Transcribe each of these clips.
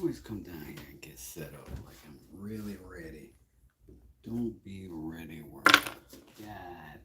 always come down here and get set up like I'm really ready. Don't be ready, work. God.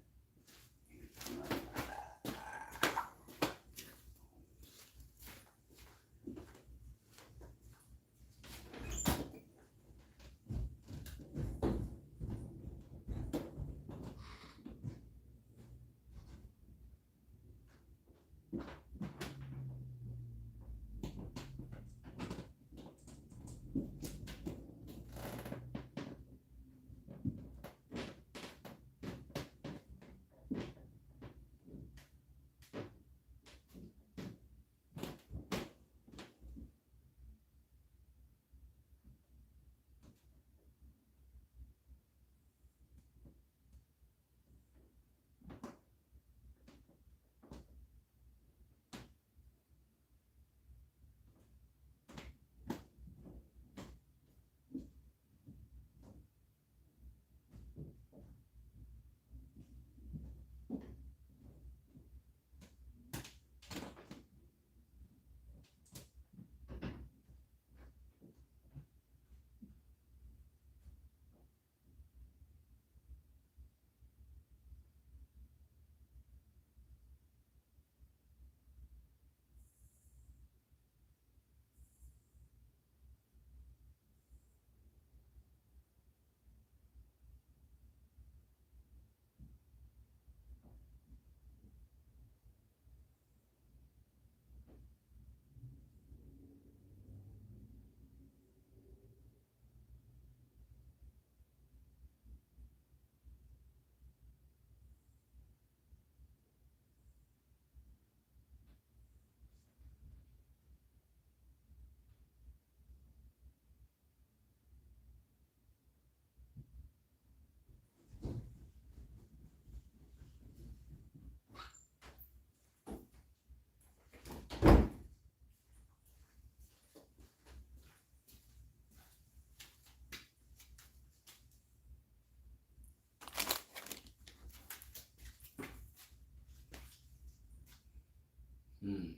Hmm.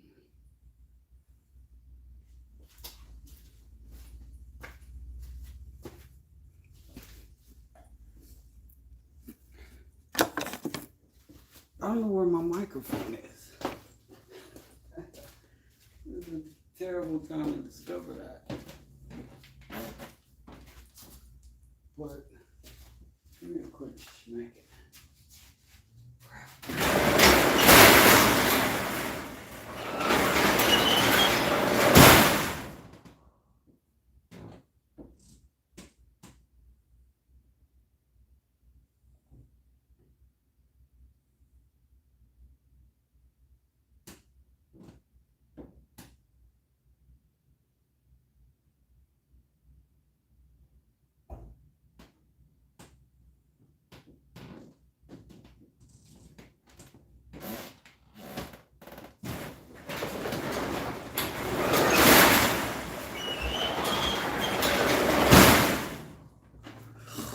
I don't know where my microphone is. It's a terrible time to discover that. But give me a quick smack it.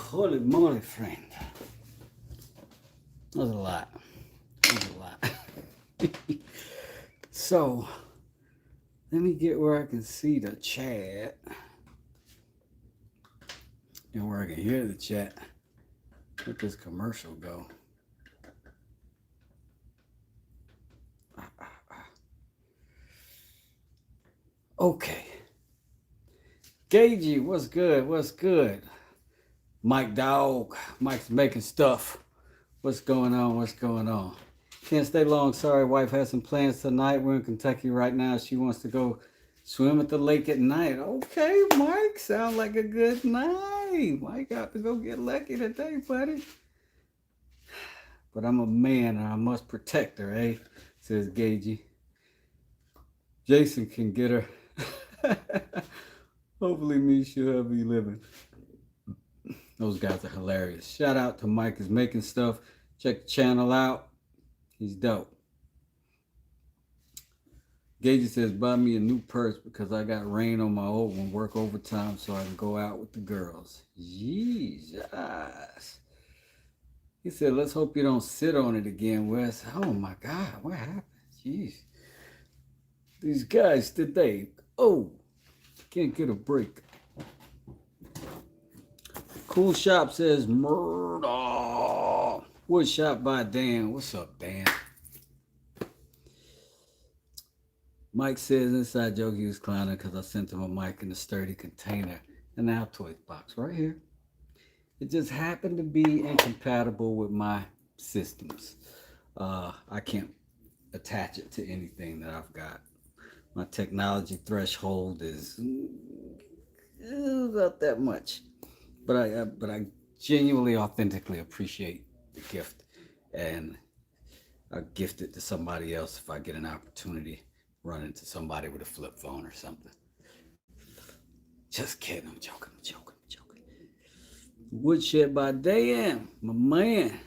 Holy moly, friend. That was a lot. That was a lot. So, let me get where I can see the chat. And where I can hear the chat. Let this commercial go. Okay. Gagey, what's good? What's good? Mike Dog. Mike's making stuff. What's going on? What's going on? Can't stay long. Sorry, wife has some plans tonight. We're in Kentucky right now. She wants to go swim at the lake at night. Okay, Mike. Sounds like a good night. Mike got to go get lucky today, buddy. But I'm a man and I must protect her, eh? Says Gagey. Jason can get her. Hopefully me, she'll be living. Those guys are hilarious. Shout out to Mike is making stuff. Check the channel out. He's dope. Gagey says, buy me a new purse because I got rain on my old one. Work overtime so I can go out with the girls. Jesus. He said, let's hope you don't sit on it again, Wes. Oh my God, what happened? Jeez. These guys today. Oh, Can't get a break. Cool Shop says murder. Wood Shop by Dan. What's up, Dan? Mike says inside joke he was clowning because I sent him a mic in a sturdy container and now toy box right here. It just happened to be incompatible with my systems. I can't attach it to anything that I've got. My technology threshold is about that much. But I genuinely, authentically appreciate the gift, and I gift it to somebody else if I get an opportunity. Run into somebody with a flip phone or something. Just kidding. I'm joking. Woodshed by Dan, my man.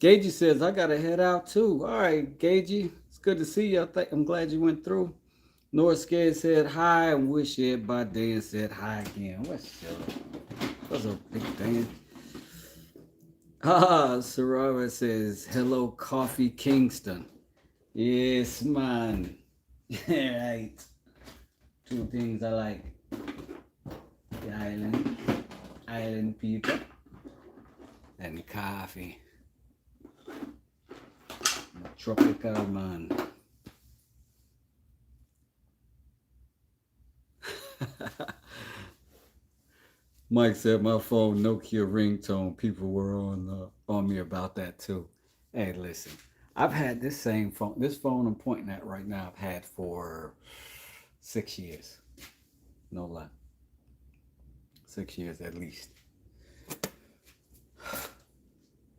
Gagey says I gotta head out too. All right, Gagey, it's good to see you. I'm glad you went through. North Scared said hi, and Woodshed by Dan said hi again. What's up, big Dan? Sarara says hello, Coffee Kingston. Yes, man. Right. Two things I like: the island people, and coffee. Tropical man. Mike said my phone Nokia ringtone. People were on me about that too. Hey, listen, I've had this same phone. This phone I'm pointing at right now, I've had for 6 years. No lie. 6 years at least.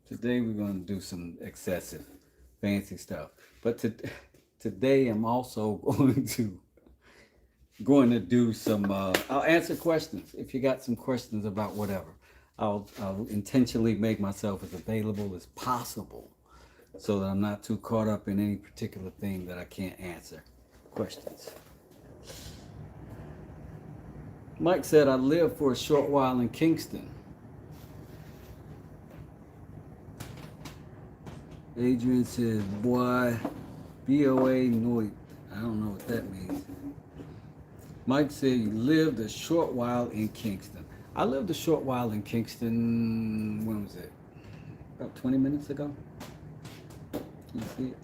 Today we're going to do some excessive fancy stuff. But today I'm also going to do some, I'll answer questions. If you got some questions about whatever, I'll intentionally make myself as available as possible so that I'm not too caught up in any particular thing that I can't answer questions. Mike said I lived for a short while in Kingston. Adrian says, boy, BOA Noit. I don't know what that means. Mike said you lived a short while in Kingston. I lived a short while in Kingston, when was it? About 20 minutes ago. You see it?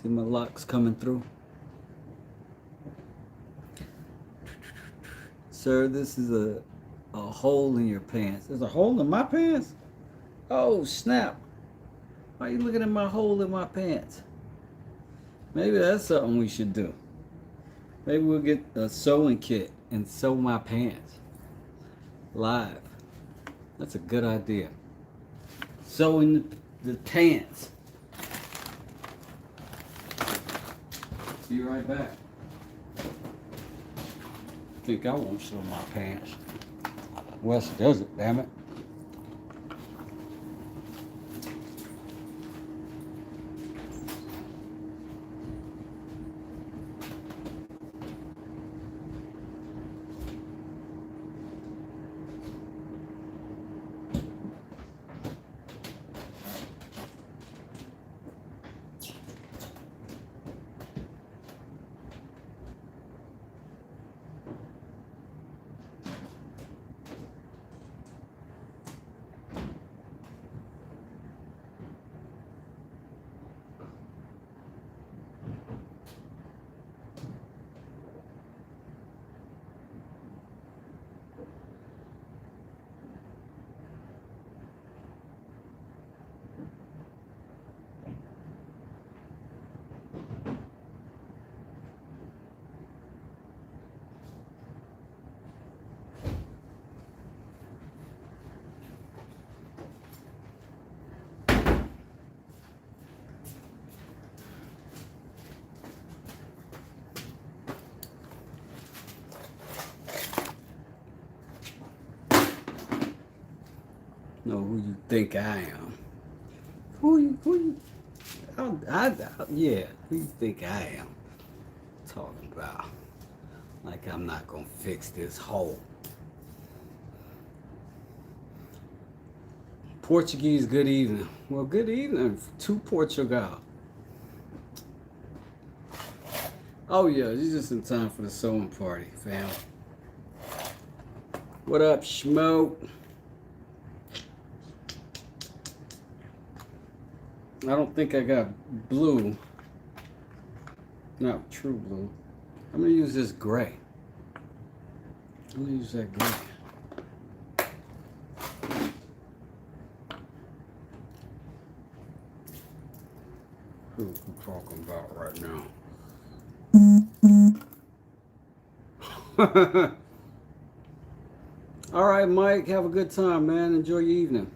See my locks coming through? Sir, this is a hole in your pants. There's a hole in my pants? Oh, snap. Why are you looking at my hole in my pants? Maybe that's something we should do. Maybe we'll get a sewing kit and sew my pants live. That's a good idea. Sewing the pants. Be right back. Think I won't sew my pants. West does it, damn it. Know who you think I am? Who you? Yeah, who you think I am? Talking about like I'm not gonna fix this hole. Portuguese, good evening. Well, good evening to Portugal. Oh yeah, you're just in time for the sewing party, fam. What up, Schmo? I don't think I got blue. Not true blue. I'm gonna use this gray. I'm gonna use that gray. Who are we talking about right now? All right, Mike, have a good time, man. Enjoy your evening.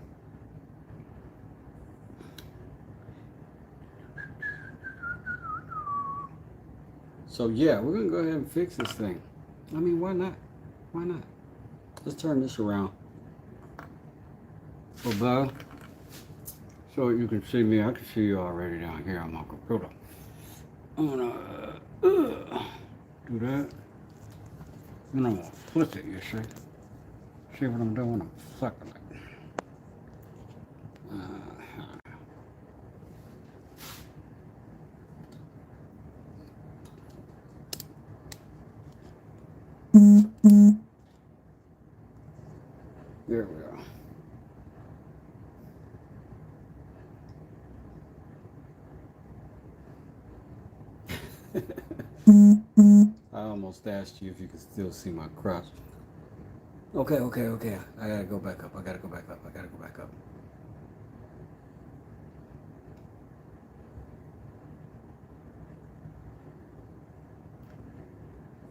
So yeah, we're gonna go ahead and fix this thing. I mean, why not? Why not? Let's turn this around. So, Bob, so you can see me. I can see you already down here on my computer. I'm gonna do that. And I'm gonna flip it, you see. See what I'm doing? I'm flipping it. There we are. I almost asked you if you could still see my crotch. Okay. I gotta go back up. I gotta go back up.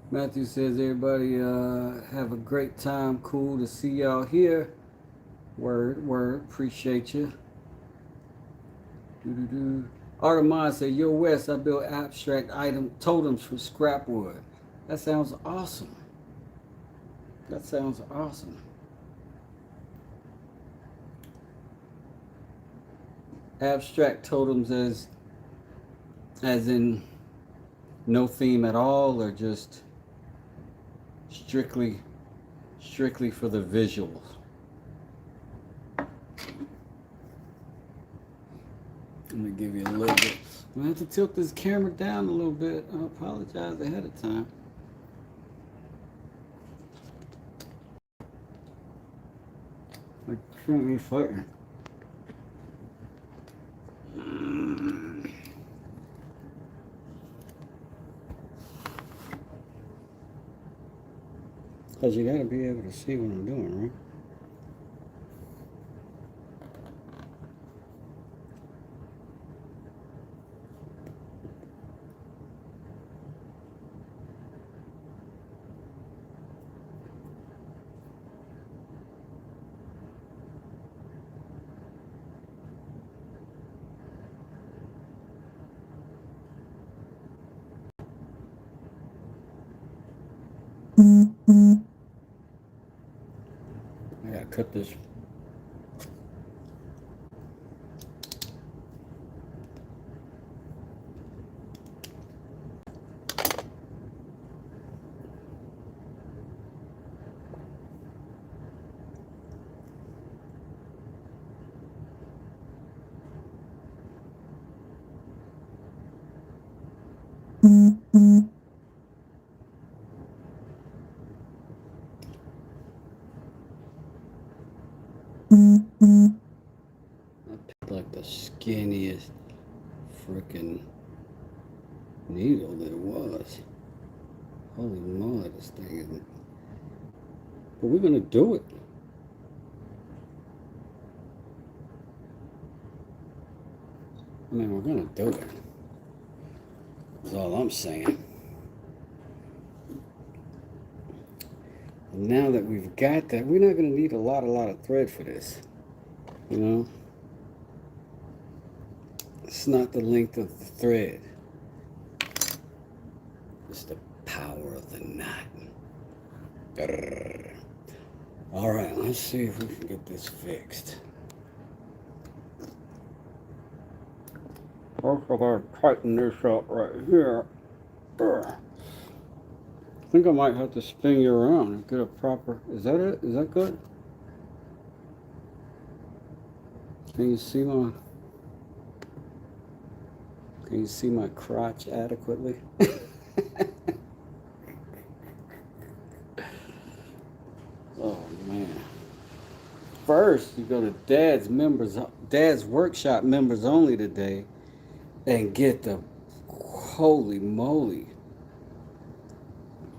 Matthew says, everybody have a great time. Cool to see y'all here. Word. Appreciate you. Art of Mine said, Yo West, I built abstract item totems for scrap wood. That sounds awesome. Abstract totems as in no theme at all, or just strictly for the visuals? Let me give you a little bit. I'm gonna have to tilt this camera down a little bit. I apologize ahead of time. Like, shouldn't be fighting. Because you gotta be able to see what I'm doing, right? I gotta cut this. I picked like the skinniest freaking needle that it was. Holy moly, this thing isn't. But we're gonna do it. I mean, we're gonna do it. That's all I'm saying. And now that we've got that, we're not gonna need a lot of thread for this. You know? It's not the length of the thread. It's the power of the knot. All right, let's see if we can get this fixed. First, I gotta tighten this up right here. I think I might have to spin you around and get a proper. Is that it? Is that good? Can you see my? Can you see my crotch adequately? Oh first, you go to Dad's Workshop members only today and get the holy moly.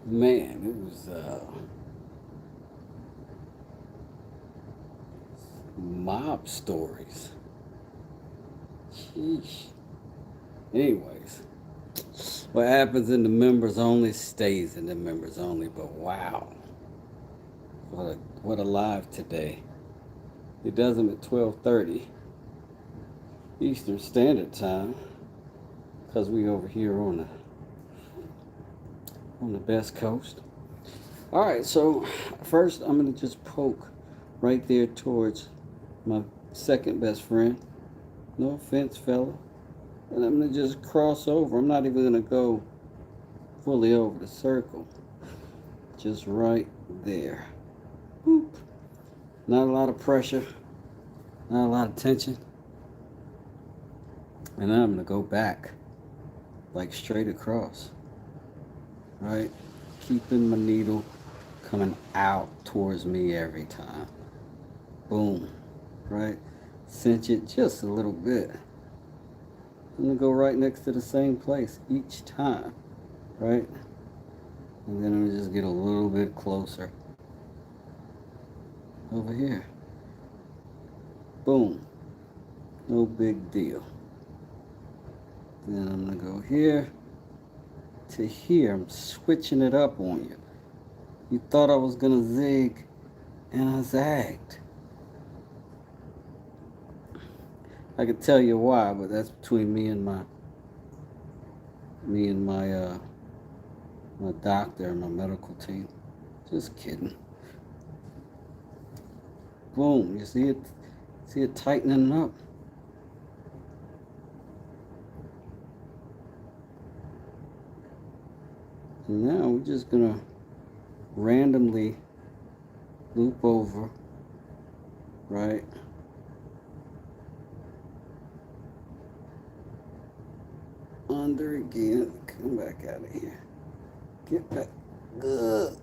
Man, it was mob stories. Sheesh. Anyways, what happens in the members only stays in the members only. But wow, what a live today. It does them at 12:30 Eastern Standard Time, because we over here on the Best Coast. All right, so first I'm gonna just poke right there towards my second best friend. No offense, fella. And I'm gonna just cross over. I'm not even gonna go fully over the circle. Just right there. Boop. Not a lot of pressure. Not a lot of tension. And then I'm gonna go back, like straight across. Right? Keeping my needle coming out towards me every time. Boom. Right? Cinch it just a little bit. I'm gonna go right next to the same place each time. Right? And then I'm gonna just get a little bit closer. Over here. Boom. No big deal. Then I'm gonna go here to here. I'm switching it up on you. You thought I was gonna zig, and I zagged. I could tell you why, but that's between me and my my doctor and my medical team. Just kidding. Boom. You see it? See it tightening up? And now we're just gonna randomly loop over, right? Under again. Come back out of here. Get back. Good.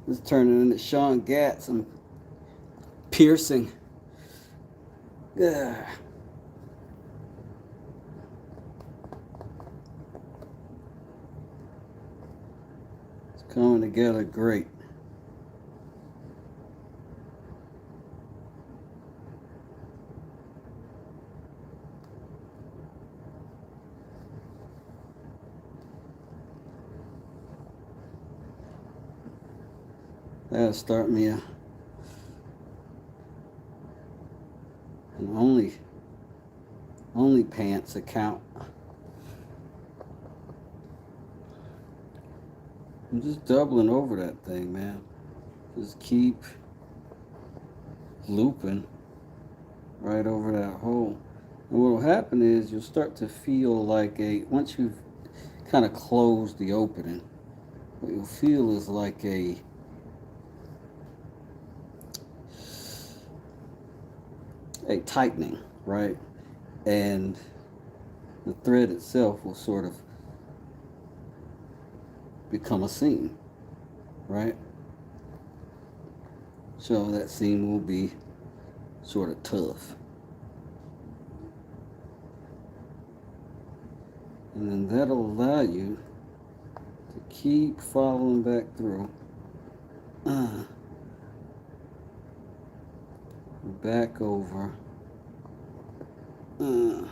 This is turning into Sean Gatz. I'm piercing. Yeah. It's coming together great. That'll start me an OnlyPants account. I'm just doubling over that thing, man. Just keep looping right over that hole. And what will happen is you'll start to feel like once you've kind of closed the opening, what you'll feel is like a tightening, right? And the thread itself will sort of become a seam, right? So that seam will be sort of tough. And then that'll allow you to keep following back through. Back over. And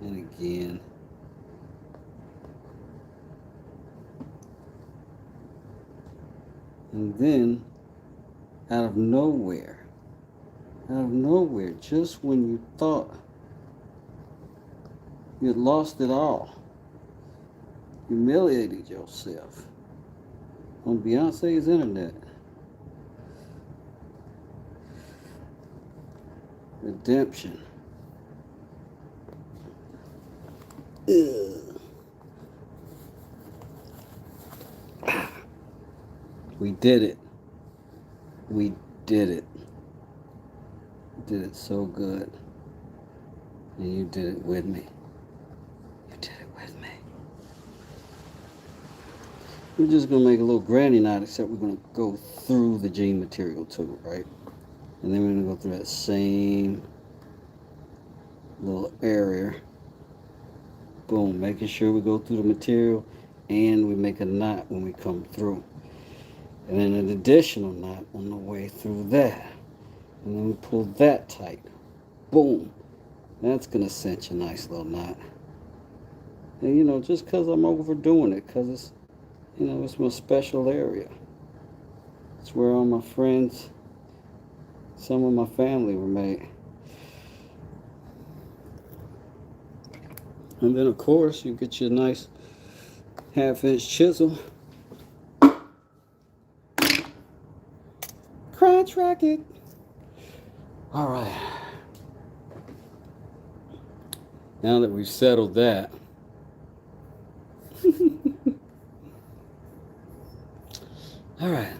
again. And then, out of nowhere, just when you thought you had lost it all, humiliated yourself on Beyonce's internet. Redemption. Ugh. We did it. We did it. Did it so good. And you did it with me. You did it with me. We're just gonna make a little granny knot, except we're gonna go through the jean material too, right? And then we're gonna go through that same little area. Boom, making sure we go through the material and we make a knot when we come through. And then an additional knot on the way through that. And then we pull that tight. Boom. That's gonna cinch a nice little knot. And you know, just because I'm overdoing it, because it's, you know, it's my special area. It's where all my friends, some of my family were made. And then of course you get your nice 1/2-inch chisel. Crotch racket. All right. Now that we've settled that, all right.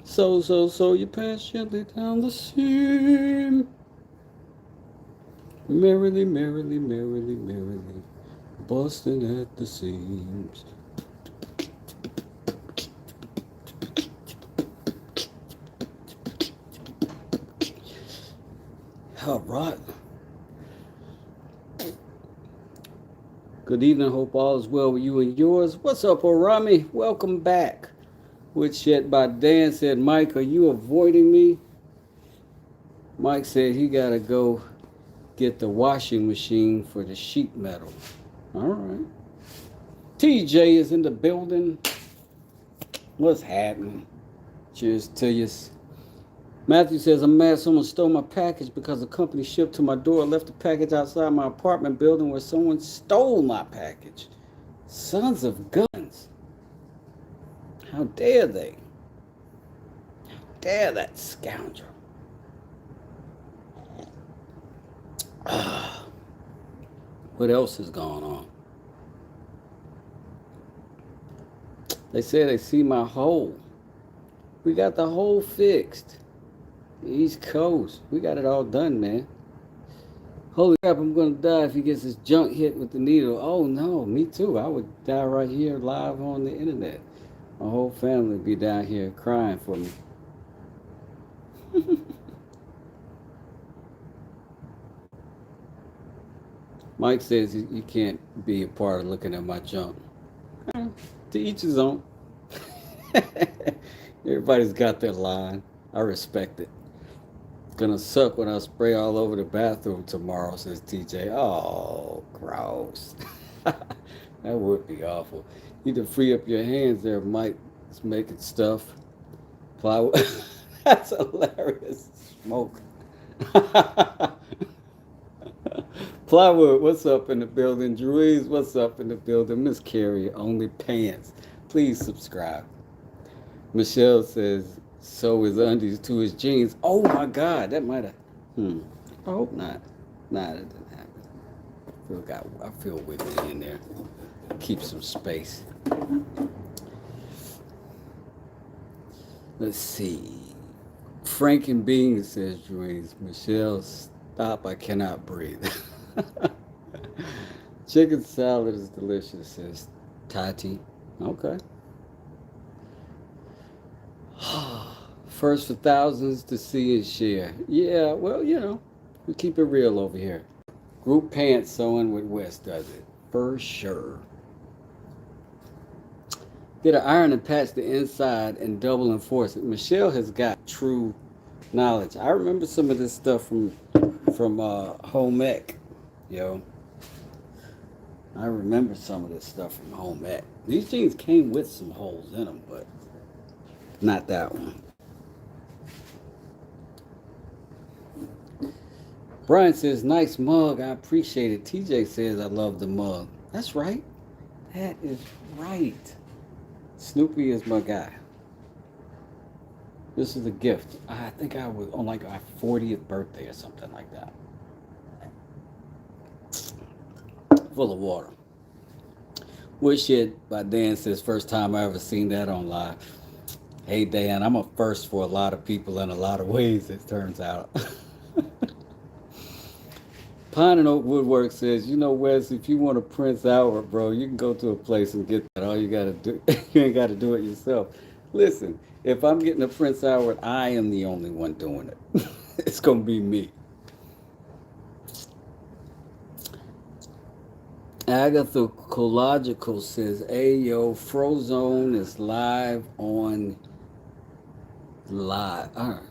So you pass gently down the seam. Merrily, merrily, merrily, merrily, busting at the seams. All right. Good evening. Hope all is well with you and yours. What's up, Orami? Welcome back. Woodshed by Dan said, Mike, are you avoiding me? Mike said he got to go get the washing machine for the sheet metal. All right. TJ is in the building. What's happening? Cheers to you. Matthew says, I'm mad someone stole my package because the company shipped to my door left the package outside my apartment building where someone stole my package. Sons of guns. How dare they? How dare that scoundrel? What else is going on? They say they see my hole. We got the hole fixed. East Coast. We got it all done, man. Holy crap, I'm going to die if he gets his junk hit with the needle. Oh, no, me too. I would die right here live on the internet. My whole family would be down here crying for me. Mike says you can't be a part of looking at my junk. To each his own. Everybody's got their line. I respect it. It's gonna suck when I spray all over the bathroom tomorrow, says TJ. Oh, gross. That would be awful. You need to free up your hands there, Mike. It's making stuff. Plywood. That's hilarious. Smoke. Plywood, what's up in the building? Druiz, what's up in the building? Miss Carrie, only pants. Please subscribe. Michelle says, so his undies to his jeans. Oh my God, that might have. I hope not. Nah, that didn't happen. I feel wiggly in there. Keep some space. Let's see. Franken Bean says, Druiz. Michelle, stop, I cannot breathe. Chicken salad is delicious, says Tati. Okay. First for thousands to see and share. Yeah, well, you know, we keep it real over here. Group pants sewing with West does it. For sure. Get an iron and patch the inside and double enforce it. Michelle has got true knowledge. I remember some of this stuff from home ec, yo. I remember some of this stuff from home ec. These jeans came with some holes in them, but not that one. Brian says, nice mug. I appreciate it. TJ says, I love the mug. That's right. That is right. Snoopy is my guy. This is a gift. I think I was on like my 40th birthday or something like that. Full of water. Woodshed by Dan says, first time I ever seen that on live. Hey Dan, I'm a first for a lot of people in a lot of ways, it turns out. Pine and Oak Woodwork says, you know, Wes, if you want a Prince Albert, bro, you can go to a place and get that. All you got to do, you ain't got to do it yourself. Listen, if I'm getting a Prince Albert, I am the only one doing it. It's going to be me. Agatha Cological says, hey, yo, Frozone is live on live. All right.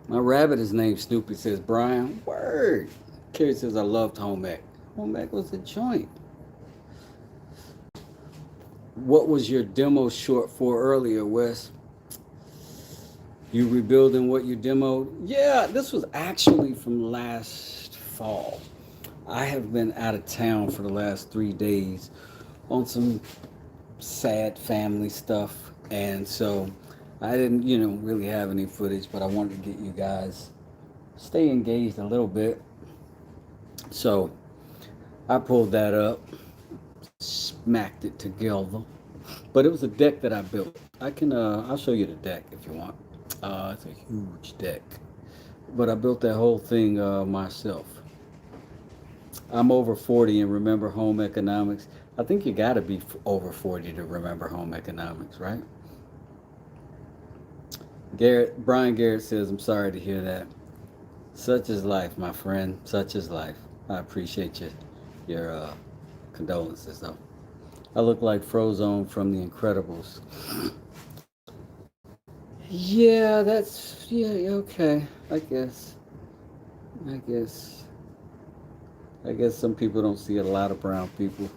My rabbit is named Snoopy, says Brian. Word. Carrie says, I loved home ec. Home ec was a joint. What was your demo short for earlier, Wes? You rebuilding what you demoed? Yeah, this was actually from last fall. I have been out of town for the last 3 days on some sad family stuff, and so I didn't, really have any footage, but I wanted to get you guys stay engaged a little bit. So I pulled that up, smacked it together. But it was a deck that I built. I'll show you the deck if you want. It's a huge deck. But I built that whole thing myself. I'm over 40 and remember home economics. I think you got to be over 40 to remember home economics, right? Brian Garrett says, I'm sorry to hear that. Such is life, my friend. Such is life. I appreciate your condolences, though. I look like Frozone from The Incredibles. Yeah, okay. I guess. I guess some people don't see a lot of brown people.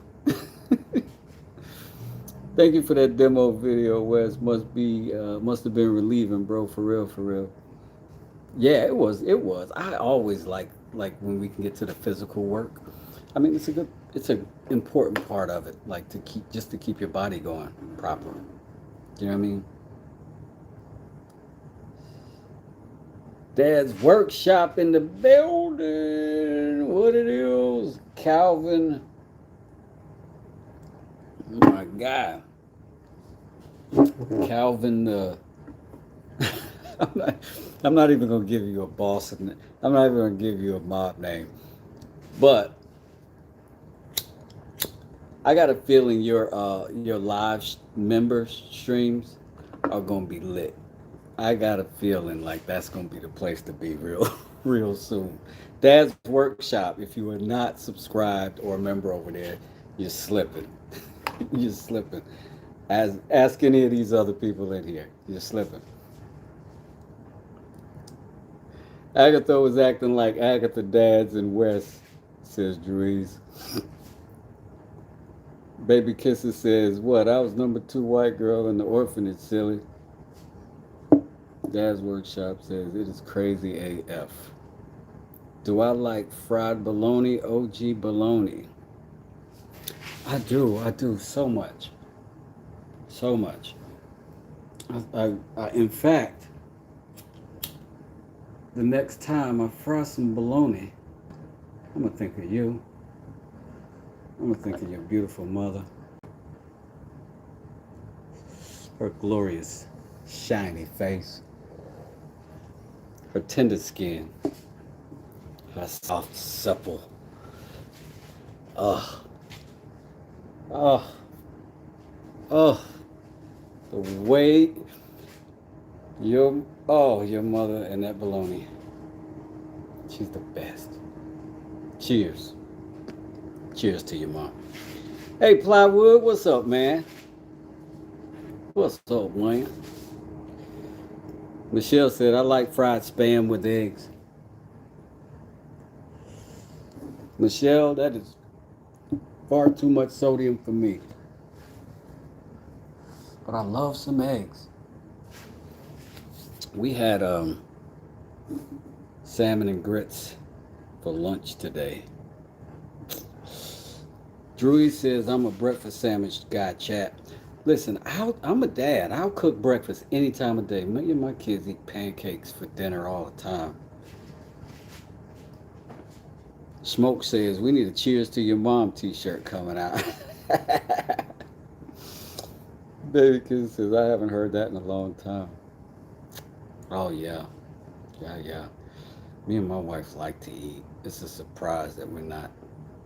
Thank you for that demo video, Wes. Must have been relieving, bro. For real, for real. Yeah, it was. It was. I always like when we can get to the physical work. I mean, it's an important part of it, like to keep your body going proper. You know what I mean? Dad's workshop in the building. What it is, Calvin? Oh my God, Calvin. I'm not. I'm not even gonna give you a boss. I'm not even gonna give you a mob name. But I got a feeling your live member streams are gonna be lit. I got a feeling like that's gonna be the place to be real real soon. Dad's workshop. If you are not subscribed or a member over there, you're slipping. You're slipping. Ask any of these other people in here. You're slipping. Agatha was acting like Agatha Dads in West, says Druise. Baby Kisses says, what? I was number 2 white girl in the orphanage, silly. Dad's workshop says, it is crazy AF. Do I like fried bologna? OG bologna. I do so much. So much. In fact, the next time I fry some bologna, I'm going to think of you. I'm going to think of your beautiful mother. Her glorious, shiny face. Her tender skin. Her soft, supple. Oh. Oh. Oh. The way your mother and that bologna. She's the best. Cheers. Cheers to your mom. Hey, Plywood, what's up, man? What's up, man? Michelle said, I like fried spam with eggs. Michelle, that is far too much sodium for me. But I love some eggs. We had salmon and grits for lunch today. Drewy says, I'm a breakfast sandwich guy, chat. Listen, I'm a dad. I'll cook breakfast any time of day. Me and my kids eat pancakes for dinner all the time. Smoke says, we need a Cheers to Your Mom t-shirt coming out. Baby Kid says, I haven't heard that in a long time. Oh, yeah. Yeah. Me and my wife like to eat. It's a surprise that we're not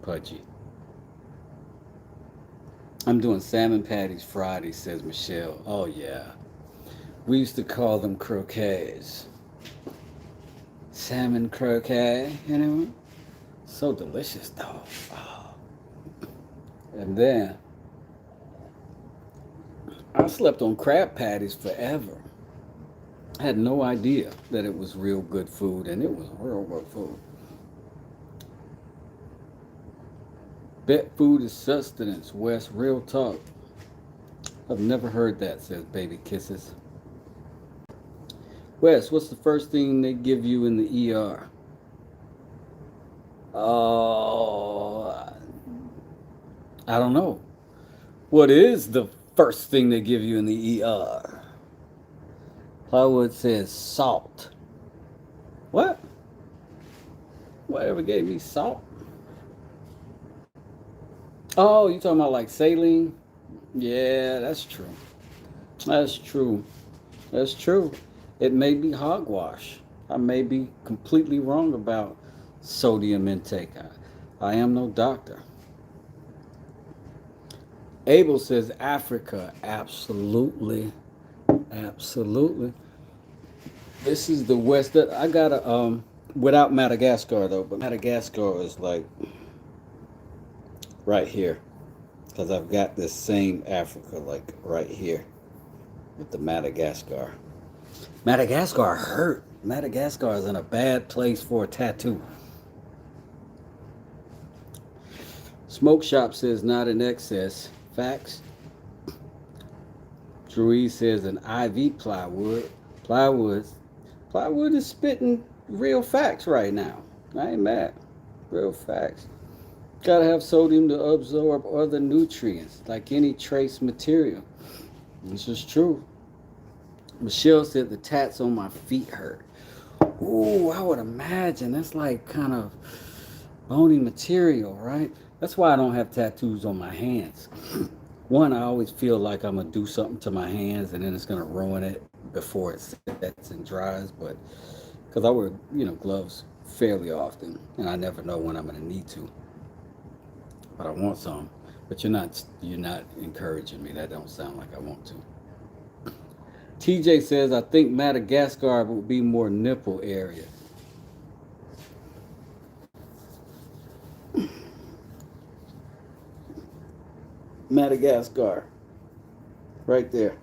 pudgy. I'm doing salmon patties Friday, says Michelle. Oh, yeah. We used to call them croquets. Salmon croquet, anyone? So delicious, though. Oh. And then I slept on crab patties forever. I had no idea that it was real good food, and it was real good food. Bet food is sustenance, West. Real talk. I've never heard that, says Baby Kisses. Wes, what's the first thing they give you in the ER? Oh, I don't know. What is the first thing they give you in the ER? Plywood says salt. What? Whatever gave me salt? Oh, you talking about like saline? Yeah, that's true. That's true. That's true. It may be hogwash. I may be completely wrong about sodium intake. I am no doctor. Abel says Africa. Absolutely. Absolutely. This is the west. I got a without Madagascar though, but Madagascar is like right here because I've got this same Africa like right here with the Madagascar. Madagascar hurt. Madagascar is in a bad place for a tattoo. Smoke Shop says not in excess. Facts. Drew says an IV plywood. Plywood is spitting real facts right now. I ain't mad. Real facts. Gotta have sodium to absorb other nutrients, like any trace material. This is true. Michelle said the tats on my feet hurt. Ooh, I would imagine that's like kind of bony material, right? That's why I don't have tattoos on my hands. One, I always feel like I'm gonna do something to my hands and then it's gonna ruin it before it sets and dries. But because I wear, gloves fairly often, and I never know when I'm gonna need to. But I want some. But you're not encouraging me. That don't sound like I want to. TJ says I think Madagascar would be more nipple area. Madagascar. Right there.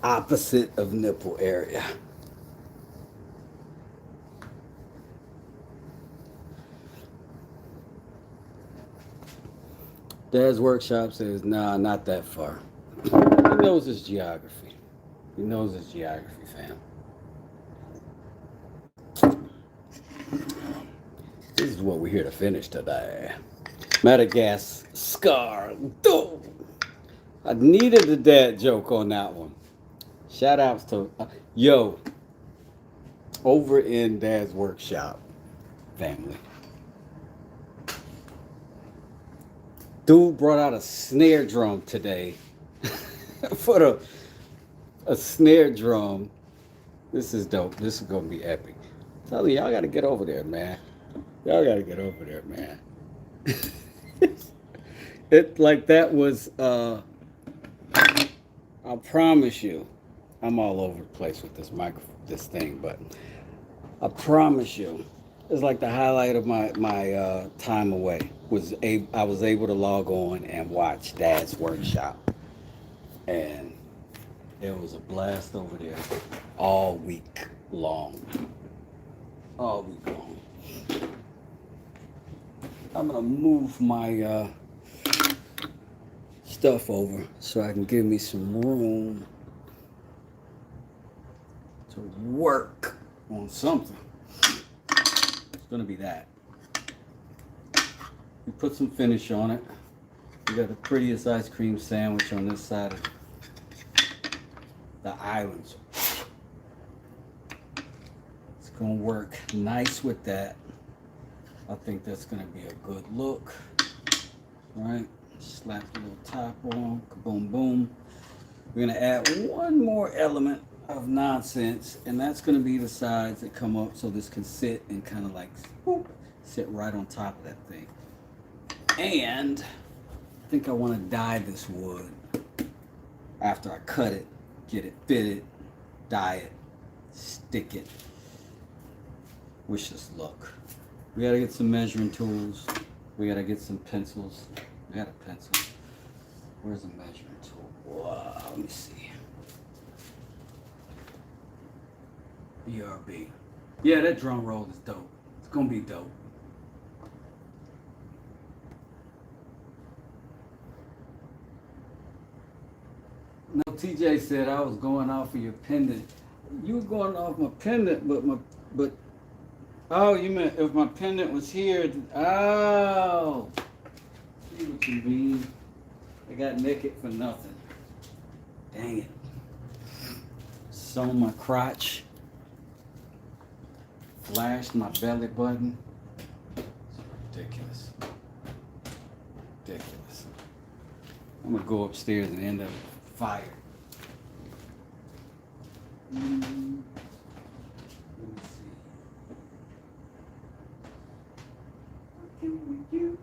Opposite of nipple area. Dad's Workshop says, nah, not that far. He knows his geography. He knows his geography, fam. This is what we're here to finish today. Madagascar. I needed the dad joke on that one. Shout outs to, over in Dad's Workshop, family. Dude brought out a snare drum today. For a snare drum. This is dope. This is gonna be epic. Tell you, y'all gotta get over there, man. Y'all gotta get over there, man. It like that was I promise you, I'm all over the place with this thing, but I promise you, it's like the highlight of my time away I was able to log on and watch Dad's Workshop, and it was a blast over there all week long. All week long. I'm gonna move my stuff over so I can give me some room to work on something. It's gonna be that. We put some finish on it. We got the prettiest ice cream sandwich on this side of the islands. It's gonna work nice with that. I think that's gonna be a good look. All right, slap the little top on, kaboom boom. We're gonna add one more element of nonsense, and that's going to be the sides that come up so this can sit and kind of like whoop, sit right on top of that thing. And I think I want to dye this wood after I cut it, get it fitted, dye it, stick it. Wish us luck. We gotta get some measuring tools. We gotta get some pencils. I got a pencil. Where's the measuring tool? Wow, let me see. BRB. Yeah, that drum roll is dope. It's gonna be dope. No, TJ said I was going off of your pendant. You were going off my pendant, but oh, you meant if my pendant was here? Oh, see what you mean. I got naked for nothing. Dang it. Sewn my crotch. Flashed my belly button. It's ridiculous. Ridiculous. I'm gonna go upstairs and end up fired. Let me see. What can we use?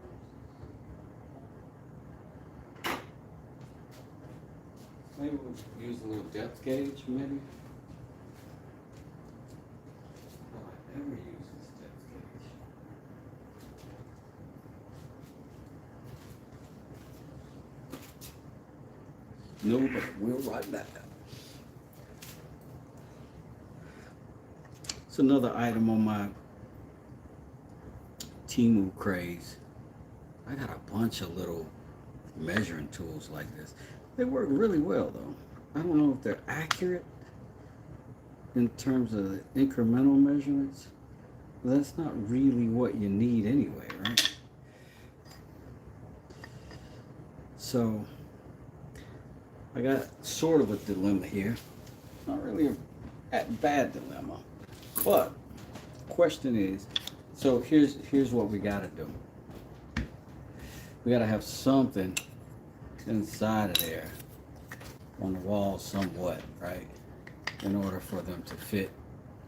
Maybe we'll use a little depth gauge, maybe. I never use this depth gauge. No, but we'll write that down. It's another item on my Temu craze. I got a bunch of little measuring tools like this. They work really well though. I don't know if they're accurate in terms of the incremental measurements, but that's not really what you need anyway, right? So I got sort of a dilemma here. Not really a bad dilemma, but the question is, so here's what we gotta do. We gotta have something inside of there on the wall somewhat, right? In order for them to fit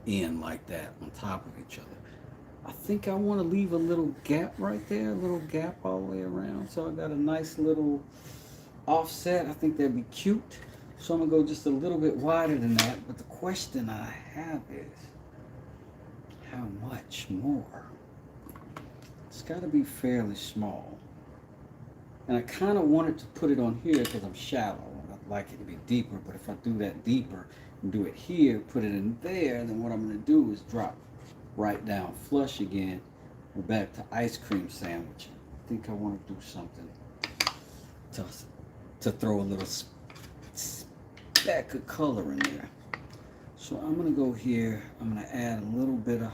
in like that on top of each other. I think I want to leave a little gap right there, a little gap all the way around. So I got a nice little offset. I think that'd be cute. So I'm gonna go just a little bit wider than that. But the question I have is, how much more? It's gotta be fairly small. And I kind of wanted to put it on here because I'm shallow. I'd like it to be deeper, but if I do that deeper and do it here, put it in there, then what I'm going to do is drop right down flush again. We're back to ice cream sandwich. I think I want to do something to throw a little speck of color in there. So I'm going to go here. I'm going to add a little bit of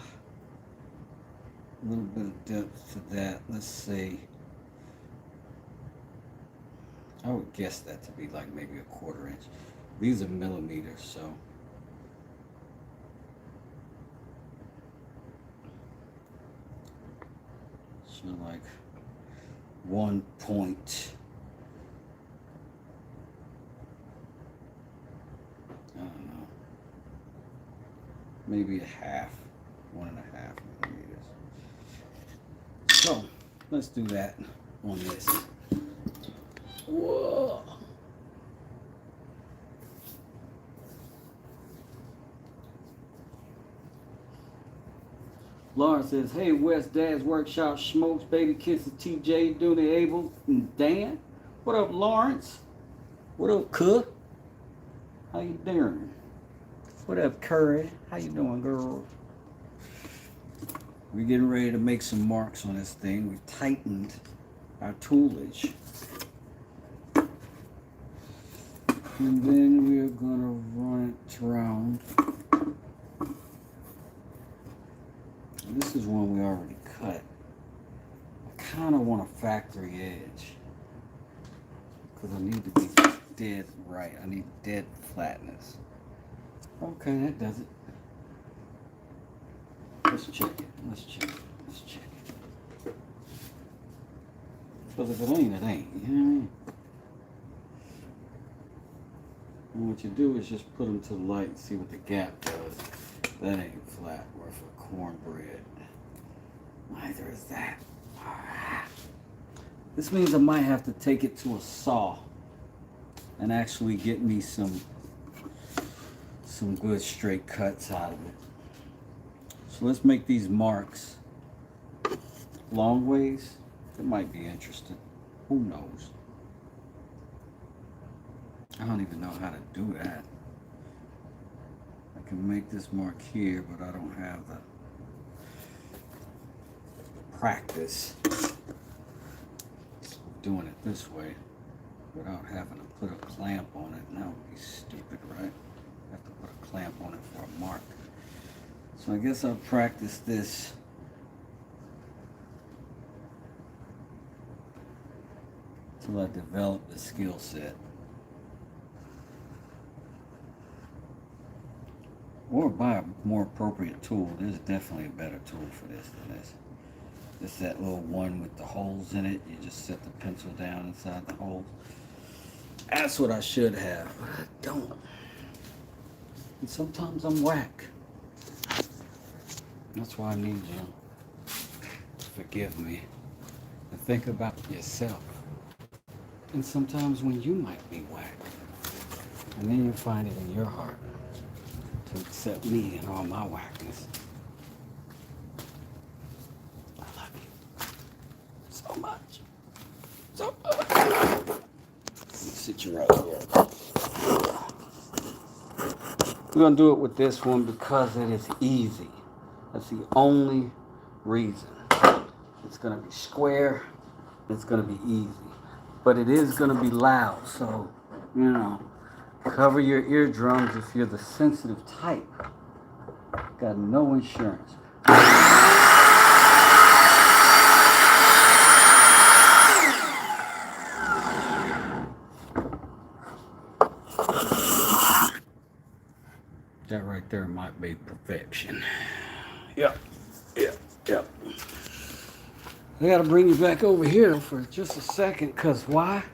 depth to that. Let's say, I would guess that to be like maybe a 1/4 inch. These are millimeters, so like 1 point. I don't know. Maybe 1/2, 1.5 millimeters. So let's do that on this. Whoa. Lauren says, hey, West Dad's Workshop, Smokes, Baby Kisses, TJ, Dooney, Abel, and Dan. What up, Lawrence? What up, Cook? How you doing? What up, Curry? How you doing, girl? We're getting ready to make some marks on this thing. We've tightened our toolage. And then we're gonna run it around. This is one we already cut. I kind of want a factory edge because I need to be dead right. I need dead flatness. Okay, that does it. Let's check it. Let's check it. Let's check it. Because if it ain't, it ain't. You know what I mean? And what you do is just put them to the light and see what the gap does. That ain't flat worth of cornbread. Neither is that. This means I might have to take it to a saw and actually get me some good straight cuts out of it. So let's make these marks long ways. It might be interesting. Who knows? I don't even know how to do that. I can make this mark here, but I don't have the practice doing it this way without having to put a clamp on it. And that would be stupid, right? I have to put a clamp on it for a mark. So I guess I'll practice this till I develop the skill set. Or buy a more appropriate tool. There's definitely a better tool for this than this. It's that little one with the holes in it. You just set the pencil down inside the holes. That's what I should have, but I don't. And sometimes I'm whack. That's why I need you to forgive me and think about yourself. And sometimes when you might be whack, and then you find it in your heart to accept me and all my whackness. I love you so much. So much. Let me sit you right here. We're going to do it with this one because it is easy. That's the only reason. It's going to be square. It's going to be easy. But it is going to be loud. So, you know, cover your eardrums if you're the sensitive type. Got no insurance. That right there might be perfection. Yep. I gotta bring you back over here for just a second, cause why?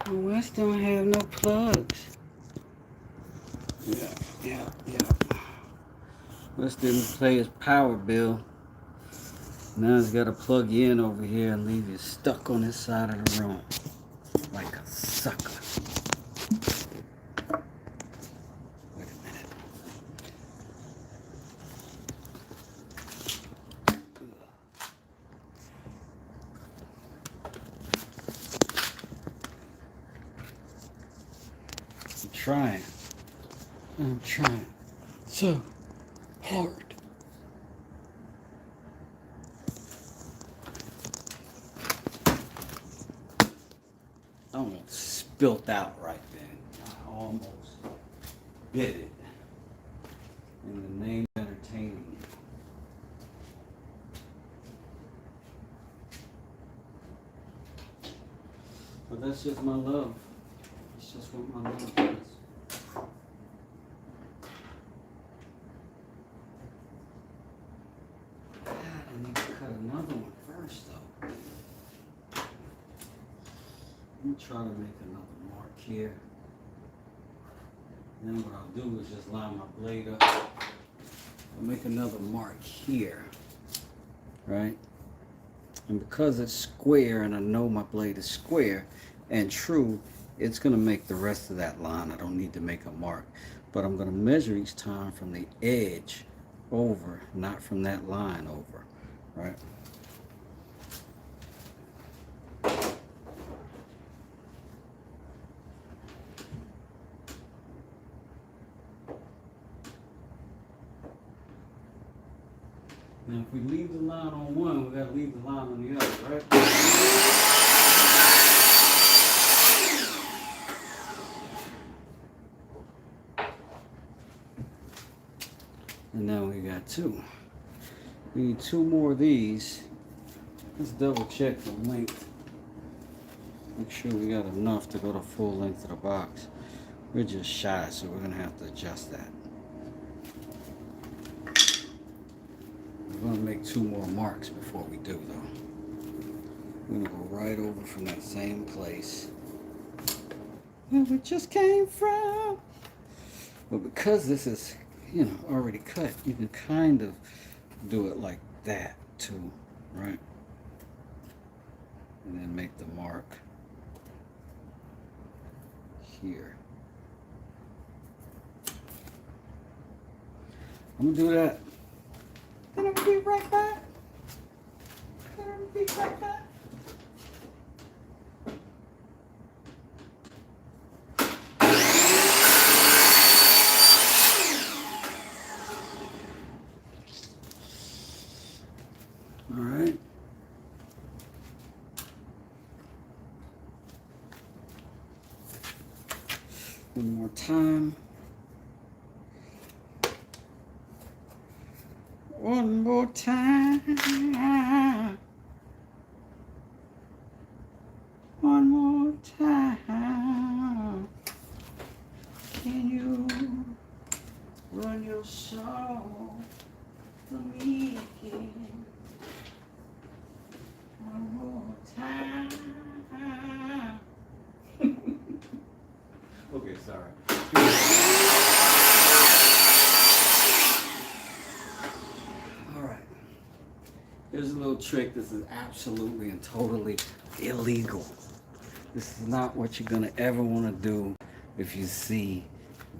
The West don't have no plugs. Yeah. West didn't pay his power bill. Now he's gotta plug you in over here and leave you stuck on this side of the room. Like a sucker. Wait a minute. I'm trying so hard. I almost spilt out right then. I almost bit it in the name of entertaining. But that's just my love. It's just what my love is. I need to cut another one first, though. Let me try to make another mark here. And then what I'll do is just line my blade up. I'll make another mark here, right? And because it's square and I know my blade is square and true, it's gonna make the rest of that line. I don't need to make a mark, but I'm gonna measure each time from the edge over, not from that line over, right? Now, if we leave the line on one, we gotta leave the line on the other, right? And now we got two. We need two more of these. Let's double check the length. Make sure we got enough to go the full length of the box. We're just shy, so we're gonna have to adjust that. We're gonna make two more marks before we do, though. We're gonna go right over from that same place. where we just came from. But because this is, already cut, you can kind of do it like that too, right? And then make the mark here. I'm gonna do that. Then I'm gonna be right back. All right. One more time. One more time. One more time. Can you run your song for me again? One more time. Okay, sorry. All right. Here's a little trick. This is absolutely and totally illegal. This is not what you're gonna ever want to do if you see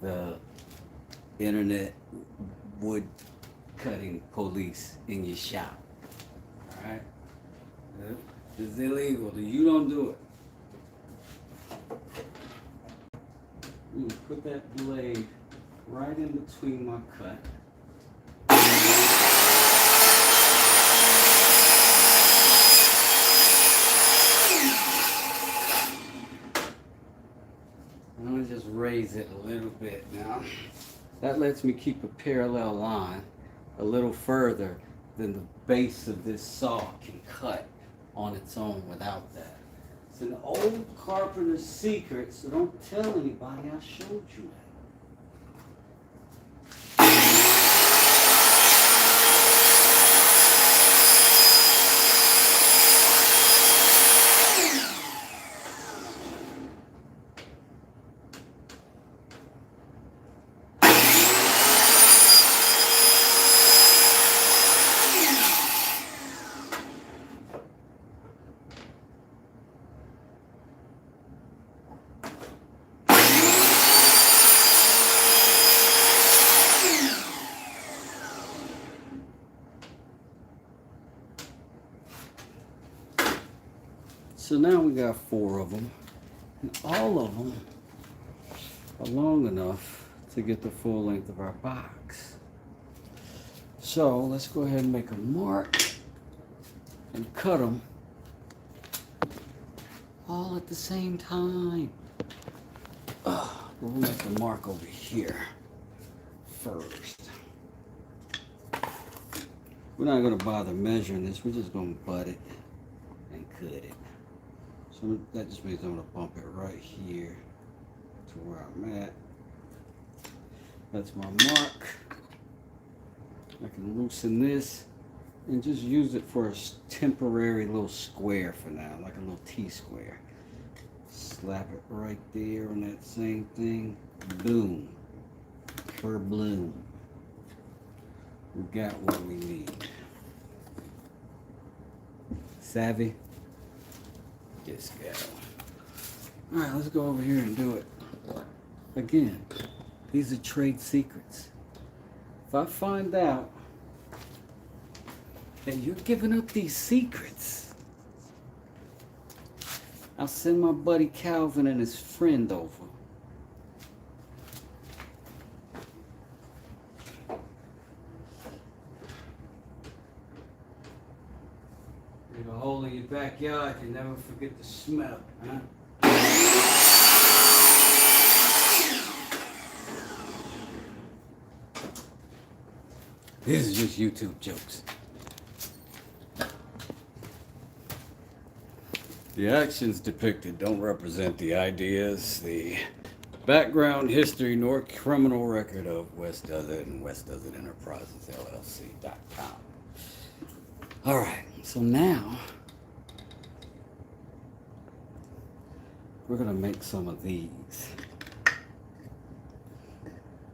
the internet wood cutting police in your shop. All right? It's illegal. You don't do it. You put that blade right in between my cut. I'm going to just raise it a little bit now. That lets me keep a parallel line a little further than the base of this saw can cut on its own without that. It's an old carpenter's secret, so don't tell anybody I showed you that. So now we got 4 of them, and all of them are long enough to get the full length of our box. So let's go ahead and make a mark and cut them all at the same time. We'll make a mark over here first. We're not going to bother measuring this, we're just going to butt it and cut it. So that just means I'm going to bump it right here to where I'm at. That's my mark. I can loosen this and just use it for a temporary little square for now, like a little T-square. Slap it right there on that same thing. Boom. Kerbloom. We got what we need. Savvy? Yes, go. Alright, let's go over here and do it. Again, these are trade secrets. If I find out that you're giving up these secrets, I'll send my buddy Calvin and his friend over. Dig a hole in your backyard, you never forget the smell, huh? This is just YouTube jokes. The actions depicted don't represent the ideas, the background, history, nor criminal record of West Desert and West Desert Enterprises, LLC.com. All right, so now we're gonna make some of these.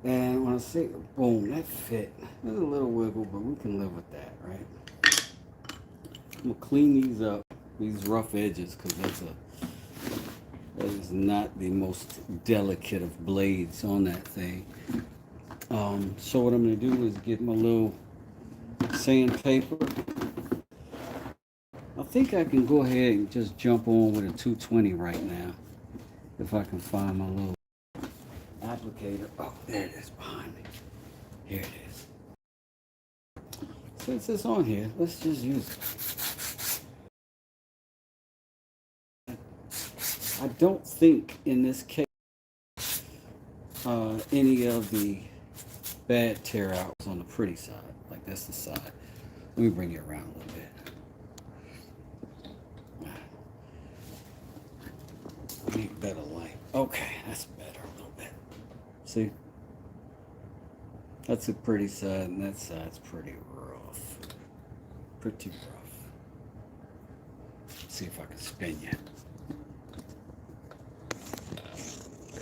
And when I say boom, that fit. There's a little wiggle, but we can live with that, right? I'm gonna clean these up, these rough edges, because that is not the most delicate of blades on that thing. So what I'm gonna do is get my little sandpaper. I think I can go ahead and just jump on with a 220 right now, if I can find my little applicator. Oh, there it is behind me. Here it is. Since it's on here, let's just use it. I don't think in this case any of the bad tear out was on the pretty side. Like that's the side. Let me bring it around a little bit. Make better light. Okay, that's better a little bit. See? That's a pretty side, and that side's pretty rough. Pretty rough. Let's see if I can spin you.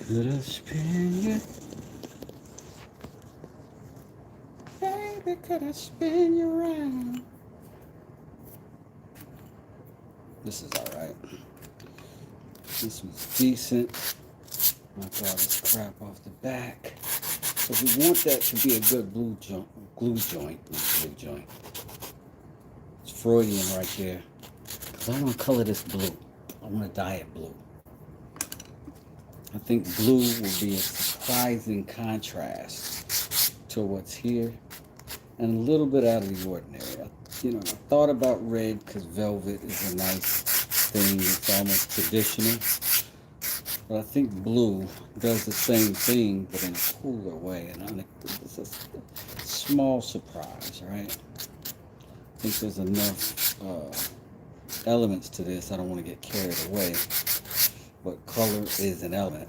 Could I spin you? Baby, could I spin you around? This is alright. This was decent. Knock all this crap off the back. Because we want that to be a good glue joint. It's Freudian right there. Because I want to color this blue. I want to dye it blue. I think blue will be a surprising contrast to what's here. And a little bit out of the ordinary. I thought about red because velvet is a nice thing. It's almost traditional. But I think blue does the same thing, but in a cooler way. And it's a small surprise, right? I think there's enough elements to this. I don't want to get carried away. But color is an element.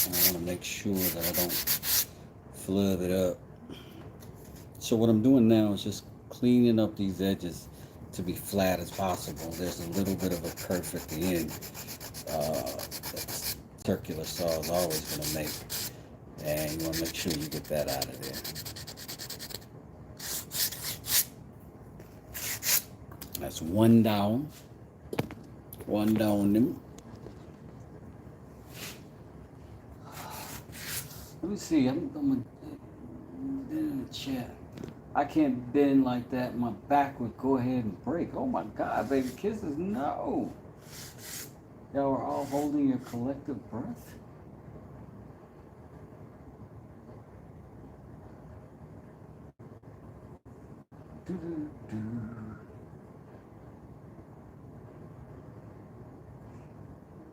And I want to make sure that I don't flub it up. So what I'm doing now is just cleaning up these edges to be flat as possible. There's a little bit of a kerf at the end. Circular saw is always going to make, and you want to make sure you get that out of there. That's one down them. Let me see. I'm gonna in the chat. I can't bend like that. My back would go ahead and break. Oh my God, baby kisses, no. Y'all are all holding your collective breath.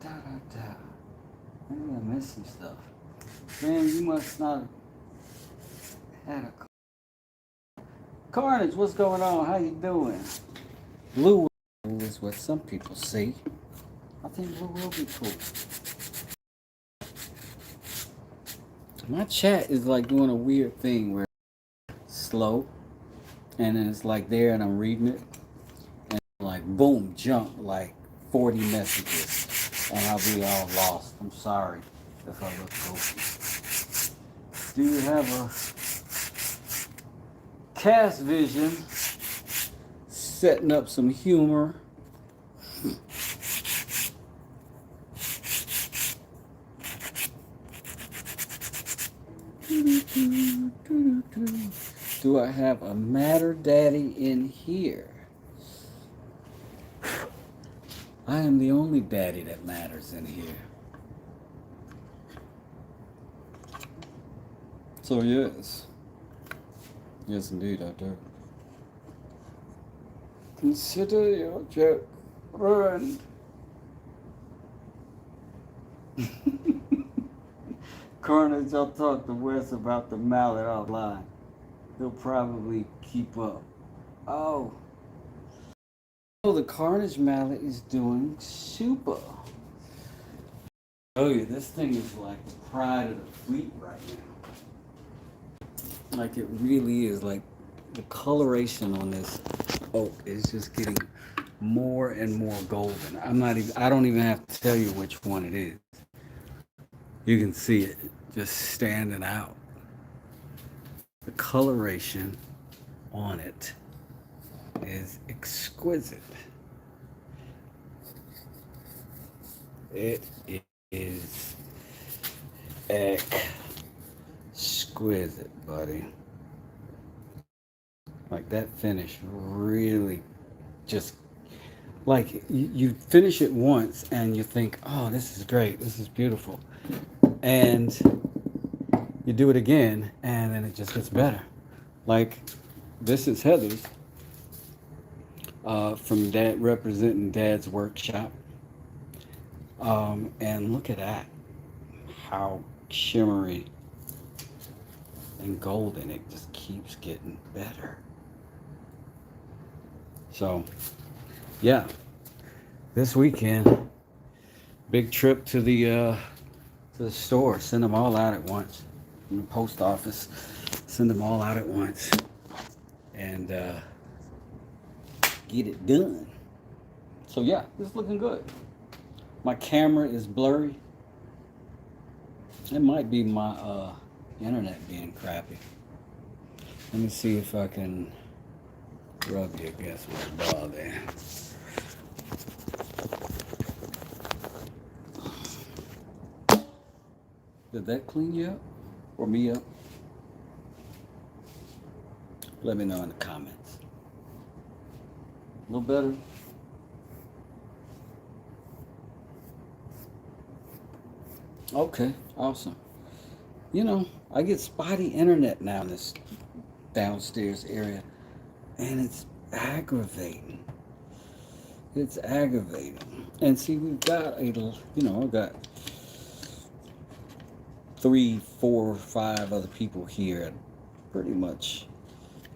Da da da. Maybe I missed some stuff. Man, you must not have had a Carnage. What's going on? How you doing? Blue is what some people see. I think blue will be cool. My chat is like doing a weird thing where it's slow, and then it's like there, and I'm reading it, and like boom, jump like 40 messages, and I'll be all lost. I'm sorry if I look goofy. Do you have a cast vision setting up some humor? Do I have a matter daddy in here? I am the only daddy that matters in here. So yes. Yes indeed I do. Consider your joke ruined. Carnage, I'll talk to Wes about the mallet offline. He'll probably keep up. Oh, the Carnage mallet is doing super. Oh yeah, this thing is like the pride of the fleet right now. Like it really is. Like the coloration on this oak is just getting more and more golden. I don't even have to tell you which one it is. You can see it just standing out. The coloration on it is exquisite. It is exquisite, buddy. Like that finish really just like you finish it once and you think, oh, this is great, this is beautiful, and you do it again and then it just gets better. Like this is Heather's from Dad, representing Dad's workshop, and look at that, how shimmery and golden it just keeps getting better. So yeah, this weekend, big trip to the store. Send them all out at once. From the post office, send them all out at once, and get it done. So yeah, it's looking good. My camera is blurry. It might be my internet being crappy. Let me see if I can rub you against my ball there. Did that clean you up? Or me up? Let me know in the comments. A little better? Okay, awesome. You know, I get spotty internet now in this downstairs area, and it's aggravating. It's aggravating. And see, we've got I've got 3, 4, 5 other people here at pretty much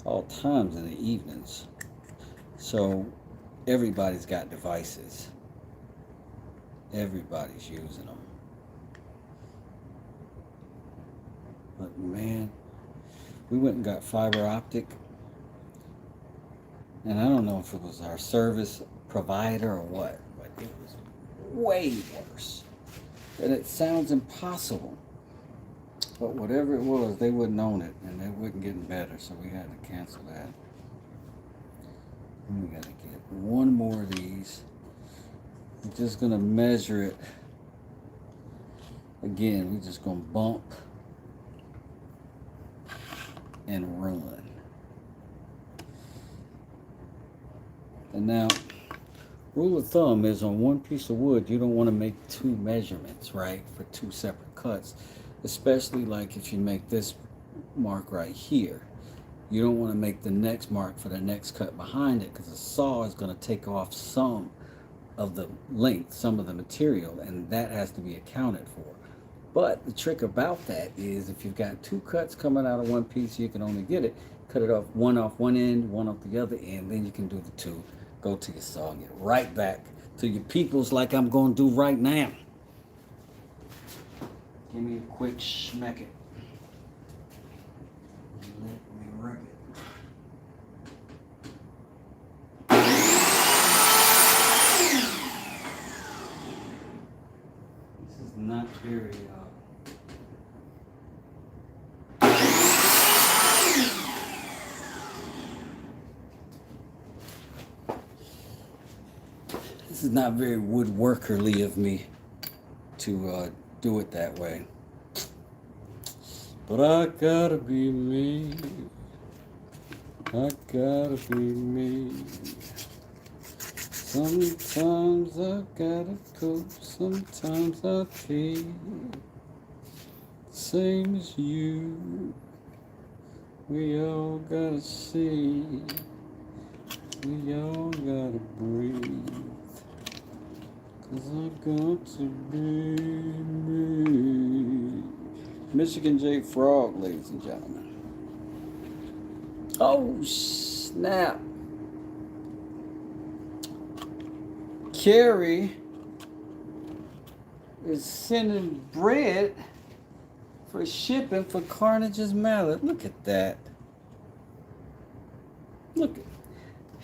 all times in the evenings. So everybody's got devices. Everybody's using them. But man, we went and got fiber optic, and I don't know if it was our service provider or what, but it was way worse. And it sounds impossible. But whatever it was, they wouldn't own it, and it wasn't getting better, so we had to cancel that. And we got to get one more of these. We're just going to measure it. Again, we're just going to bump and run. And now, rule of thumb is on one piece of wood, you don't want to make 2 measurements, right, for 2 separate cuts. Especially like if you make this mark right here, you don't want to make the next mark for the next cut behind it, because the saw is going to take off some of the length, some of the material, and that has to be accounted for. But the trick about that is if you've got 2 cuts coming out of one piece, you can only get it, cut it off one end, one off the other end, then you can do the 2, go to your saw and get right back to your peoples like I'm going to do right now. Give me a quick schmeck it. Let me rub it. This is not very this is not very woodworkerly of me to do it that way. But I gotta be me. I gotta be me. Sometimes I gotta cope, sometimes I feel same as you. We all gotta see. We all gotta breathe. 'Cause I got to be me. Michigan J. Frog, ladies and gentlemen. Oh, snap. Carrie is sending bread for shipping for Carnage's Mallet. Look at that. Look,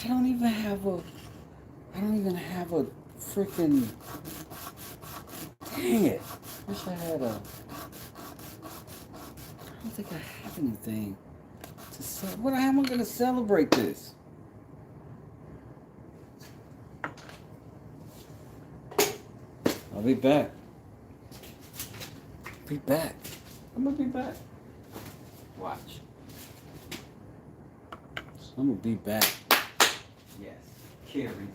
I don't even have a I don't even have a freaking. Dang it! Wish I had a. I don't think I have anything to celebrate. What? How am I gonna celebrate this? I'll be back. Be back. I'm gonna be back. Watch. I'm gonna be back. Yes, Carrie.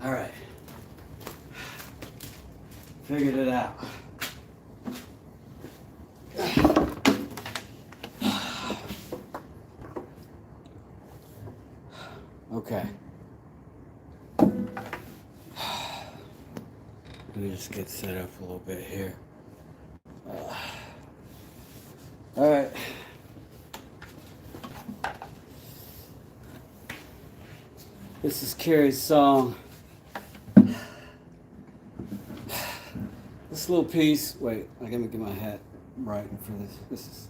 All right. Figured it out. Okay. Let me just get set up a little bit here. All right. This is Carrie's song. This little piece. Wait, I gotta get my hat right for this. This is.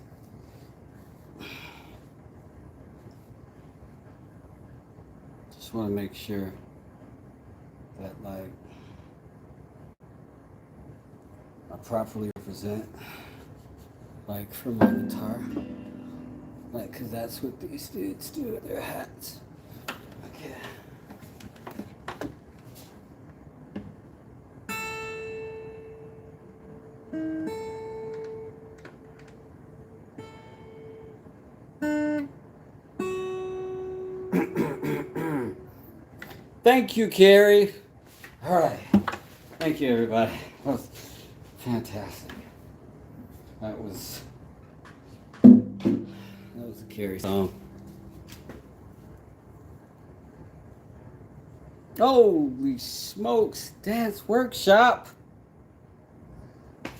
Just want to make sure that like I properly represent like for my guitar, like because that's what these dudes do with their hats. Okay. Thank you, Carrie. All right. Thank you, everybody. That was fantastic. That was a Carrie song. Holy smokes! Dance workshop.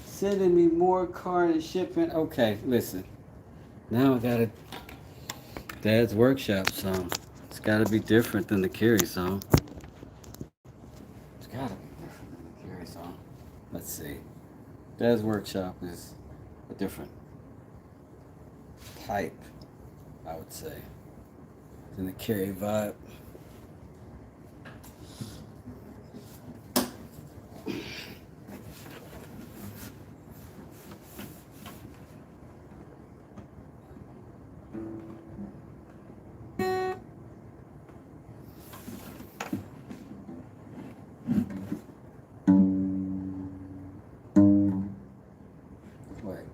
Sending me more card and shipping. Okay, listen. Now I got a Dad's workshop song. It's got to be different than the Carrie song. It's got to be different than the Carrie song. Let's see. Dad's workshop is a different type, I would say, than the Carrie vibe.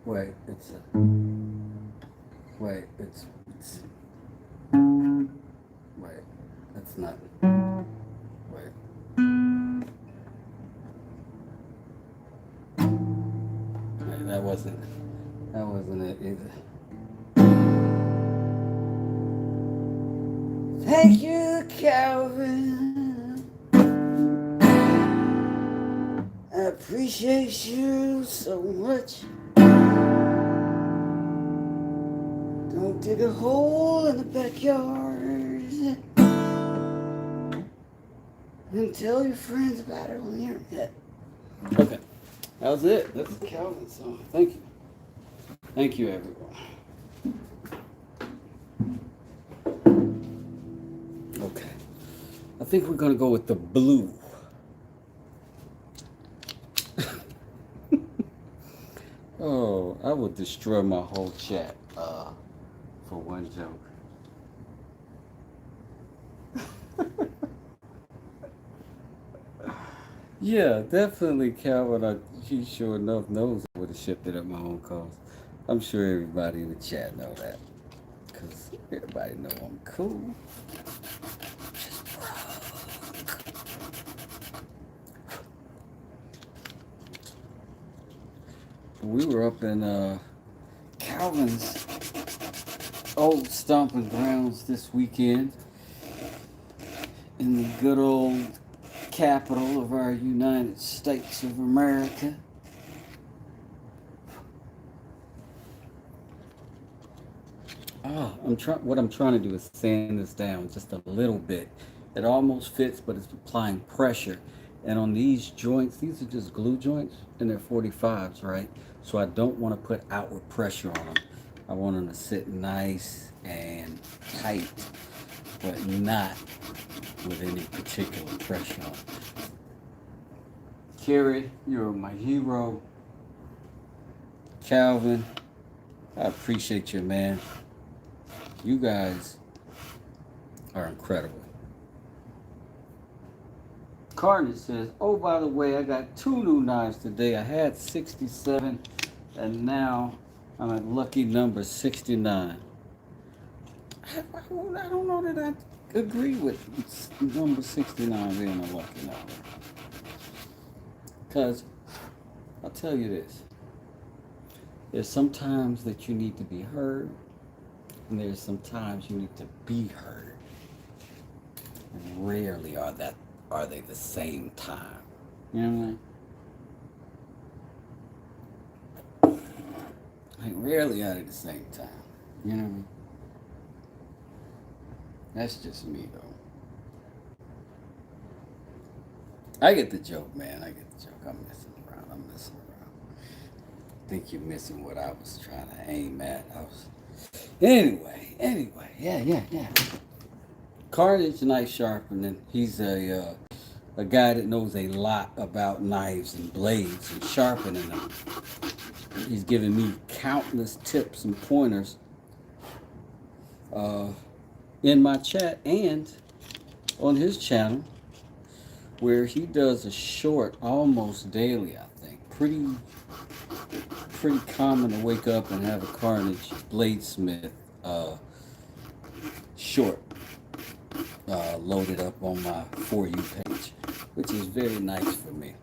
Wait, it's a. Wait, it's. Wait, that's not. Wait. Wait, that wasn't it either. Thank you, Calvin. I appreciate you so much. Don't dig a hole in the backyard. And tell your friends about it on the internet. Okay, that was it. That's the Calvin song. Thank you. Thank you, everyone. Okay, I think we're gonna go with the blue. Oh, I would destroy my whole chat for one joke. Yeah, definitely, Calvin. He sure enough knows what have shipped it at my own cost. I'm sure everybody in the chat know that, because everybody know I'm cool. We were up in Calvin's old stomping grounds this weekend in the good old capital of our United States of America. What I'm trying to do is sand this down just a little bit. It almost fits, but it's applying pressure. And on these joints, these are just glue joints, and they're 45s, right? So I don't want to put outward pressure on them. I want them to sit nice and tight, but not with any particular pressure on them. Carrie, you're my hero. Calvin, I appreciate you, man. You guys are incredible. Carnage says, oh, by the way, I got 2 new knives today. I had 67, and now I'm at lucky number 69. I don't know that I agree with number 69 being a lucky number. Because I'll tell you this. There's sometimes that you need to be heard, and there's sometimes you need to be heard. And rarely are they the same time. You know what I mean? Like, rarely are they the same time. You know what I mean? That's just me, though. I get the joke, man. I get the joke. I'm messing around. I think you're missing what I was trying to aim at. Anyway, yeah. Carnage Knife Sharpening. He's a guy that knows a lot about knives and blades and sharpening them. He's given me countless tips and pointers in my chat and on his channel, where he does a short almost daily, I think. Pretty common to wake up and have a Carnage Bladesmith short loaded up on my For You page, which is very nice for me.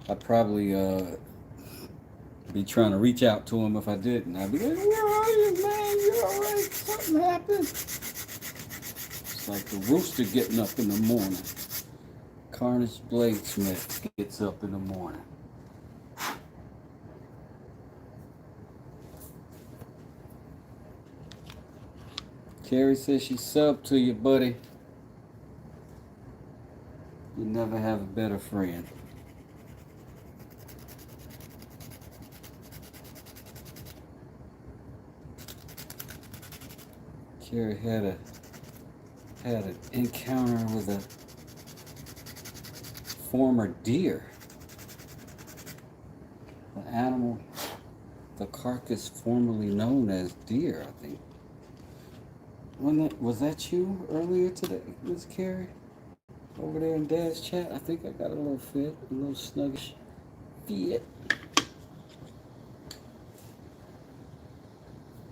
I'd probably be trying to reach out to him if I didn't. I'd be like, where are you, man? You alright? Something happened. It's like the rooster getting up in the morning. Carnage Bladesmith gets up in the morning. Carrie says she subbed to you, buddy. You never have a better friend. Carrie had an encounter with a former deer. An animal, the carcass formerly known as deer, I think. Was that you earlier today, Miss Carrie? Over there in Dad's chat? I think I got a little snuggish fit.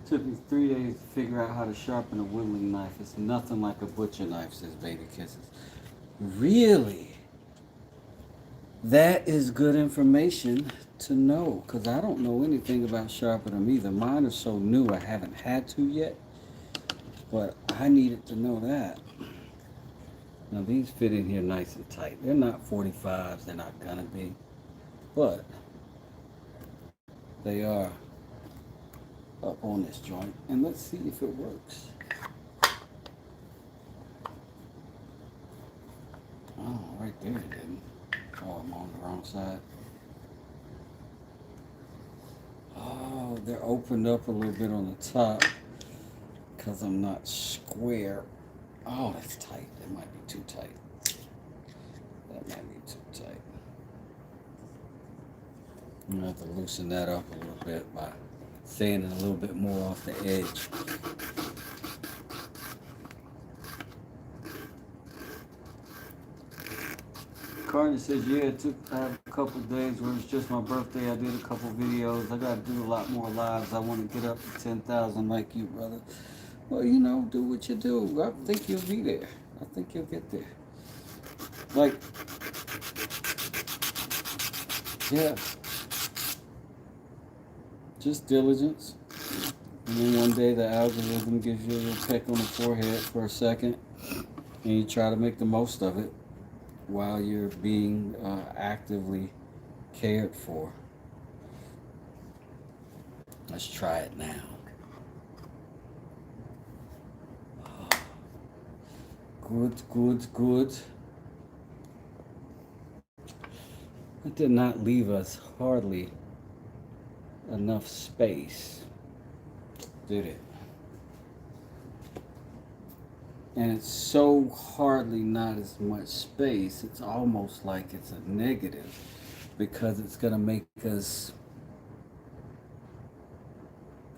Took me 3 days to figure out how to sharpen a whittling knife. It's nothing like a butcher knife, says Baby Kisses. Really? That is good information to know, because I don't know anything about sharpening them either. Mine are so new, I haven't had to yet. But I needed to know that. Now these fit in here nice and tight. They're not 45s, they're not gonna be. But they are up on this joint. And let's see if it works. Oh, right there it didn't. Oh, I'm on the wrong side. Oh, they're opened up a little bit on the top because I'm not square. Oh, that's tight. That might be too tight. That might be too tight. I'm gonna have to loosen that up a little bit by sanding a little bit more off the edge. Carney says, yeah, it took a couple of days where it was just my birthday. I did a couple videos. I got to do a lot more lives. I want to get up to 10,000 like you, brother. Well, you know, do what you do. I think you'll be there. I think you'll get there. Like, yeah, just diligence. And then one day the algorithm gives you a little peck on the forehead for a second, and you try to make the most of it while you're being actively cared for. Let's try it now. Good, good, good. It did not leave us hardly enough space, did it? And it's so hardly not as much space, it's almost like it's a negative, because it's going to make us,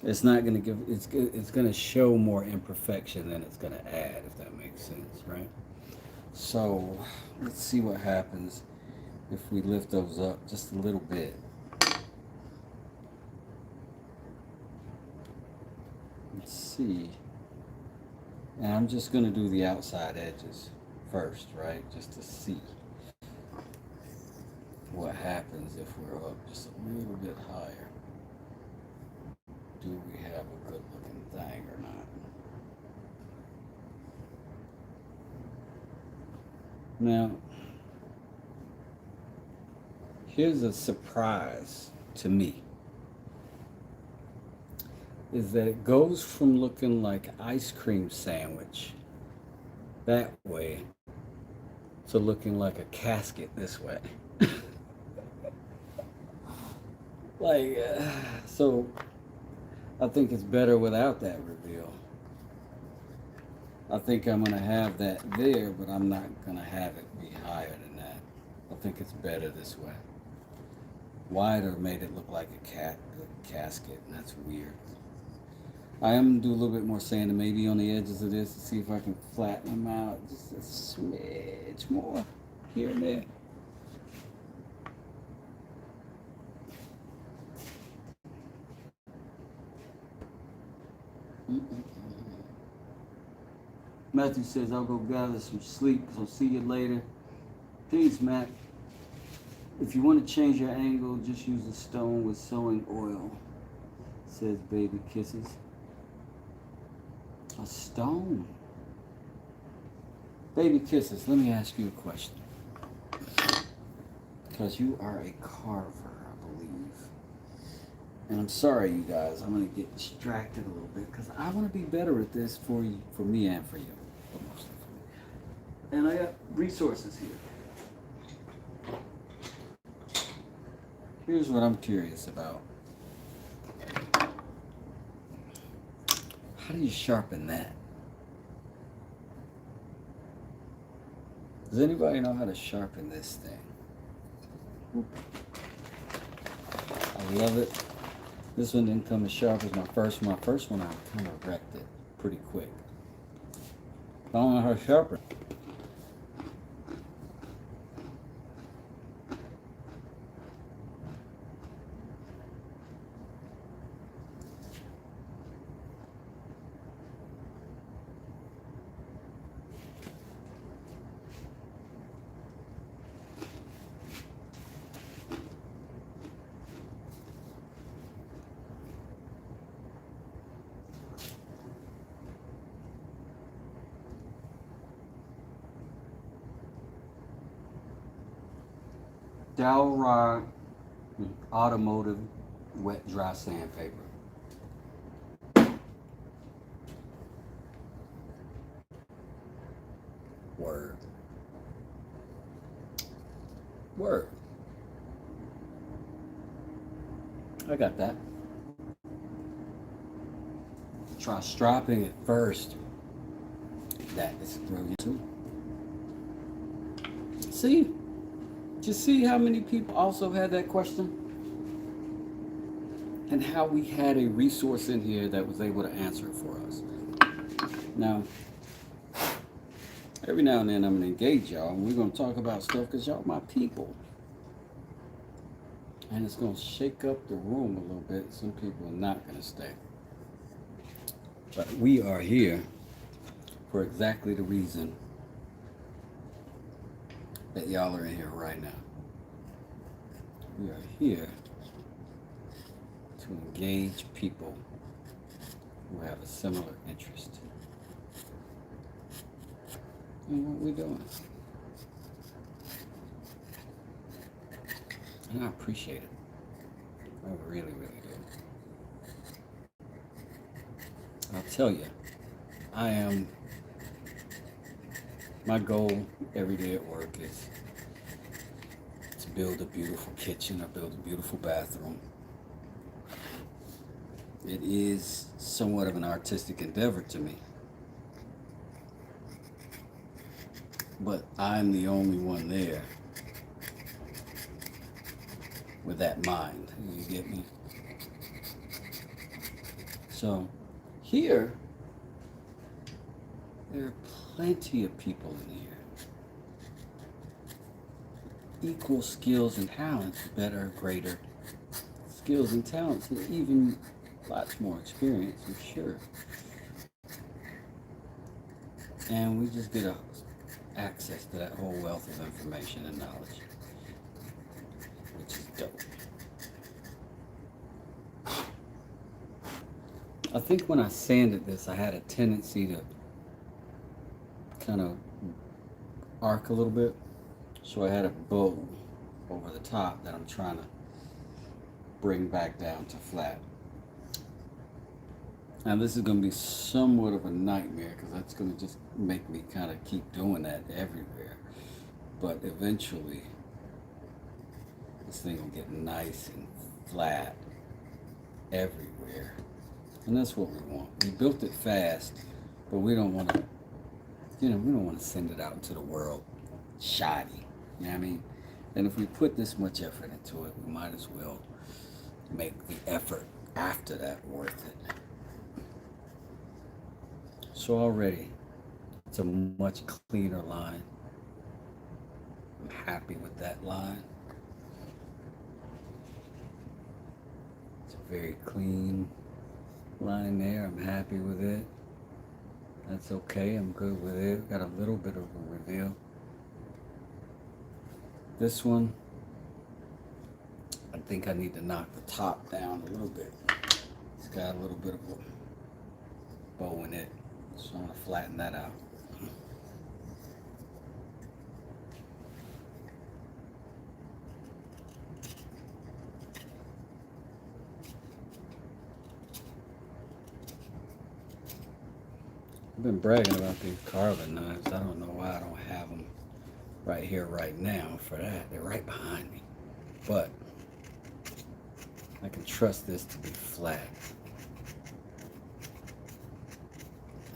it's not going to give, it's going to show more imperfection than it's going to add, if that makes sense, right? So let's see what happens if we lift those up just a little bit. Let's see. And I'm just going to do the outside edges first, right? Just to see what happens if we're up just a little bit higher. Do we have a good looking thing or not? Now, here's a surprise to me, is that it goes from looking like an ice cream sandwich that way to looking like a casket this way. Like, so I think it's better without that reveal. I think I'm going to have that there, but I'm not going to have it be higher than that. I think it's better this way. Wider made it look like a casket, and that's weird. I am going to do a little bit more sanding maybe on the edges of this to see if I can flatten them out just a smidge more here and there. Matthew says, I'll go gather some sleep, so see you later. Peace, Matt. If you want to change your angle, just use a stone with sewing oil, says Baby Kisses. A stone? Baby Kisses, let me ask you a question. Because you are a carver, I believe. And I'm sorry, you guys, I'm going to get distracted a little bit because I want to be better at this for you, for me and for you. But mostly for me. And I got resources here. Here's what I'm curious about. How do you sharpen that? Does anybody know how to sharpen this thing? I love it. This one didn't come as sharp as my first one. My first one, I kind of wrecked it pretty quick. I don't know how to sharpen. Dowel Rod Automotive Wet Dry Sandpaper. Word. Word. I got that. Try strapping it first. That is brilliant too. See? Just see how many people also had that question? And how we had a resource in here that was able to answer it for us. Now, Every now and then I'm going to engage y'all, and we're going to talk about stuff because y'all my people. And it's going to shake up the room a little bit. Some people are not going to stay. But we are here for exactly the reason that y'all are in here right now. We are here to engage people who have a similar interest in what we're doing. And I appreciate it. I really, really do. I'll tell you, my goal every day at work is to build a beautiful kitchen or build a beautiful bathroom. It is somewhat of an artistic endeavor to me. But I'm the only one there with that mind. You get me? So here, there are plenty of people in here. Equal skills and talents, better, greater skills and talents, and even lots more experience, I'm sure. And we just get access to that whole wealth of information and knowledge, which is dope. I think when I sanded this, I had a tendency to kind of arc a little bit. So I had a bow over the top that I'm trying to bring back down to flat. Now this is going to be somewhat of a nightmare because that's going to just make me kind of keep doing that everywhere. But eventually, this thing will get nice and flat everywhere. And that's what we want. We built it fast, but we don't want to, we don't want to send it out into the world shoddy. You know what I mean? And if we put this much effort into it, we might as well make the effort after that worth it. So already, it's a much cleaner line. I'm happy with that line. It's a very clean line there. I'm happy with it. That's okay. I'm good with it. Got a little bit of a reveal. This one, I think I need to knock the top down a little bit. It's got a little bit of a bow in it, so I'm going to flatten that out. I've been bragging about these carving knives. I don't know why I don't have them right here, right now for that. They're right behind me. But I can trust this to be flat.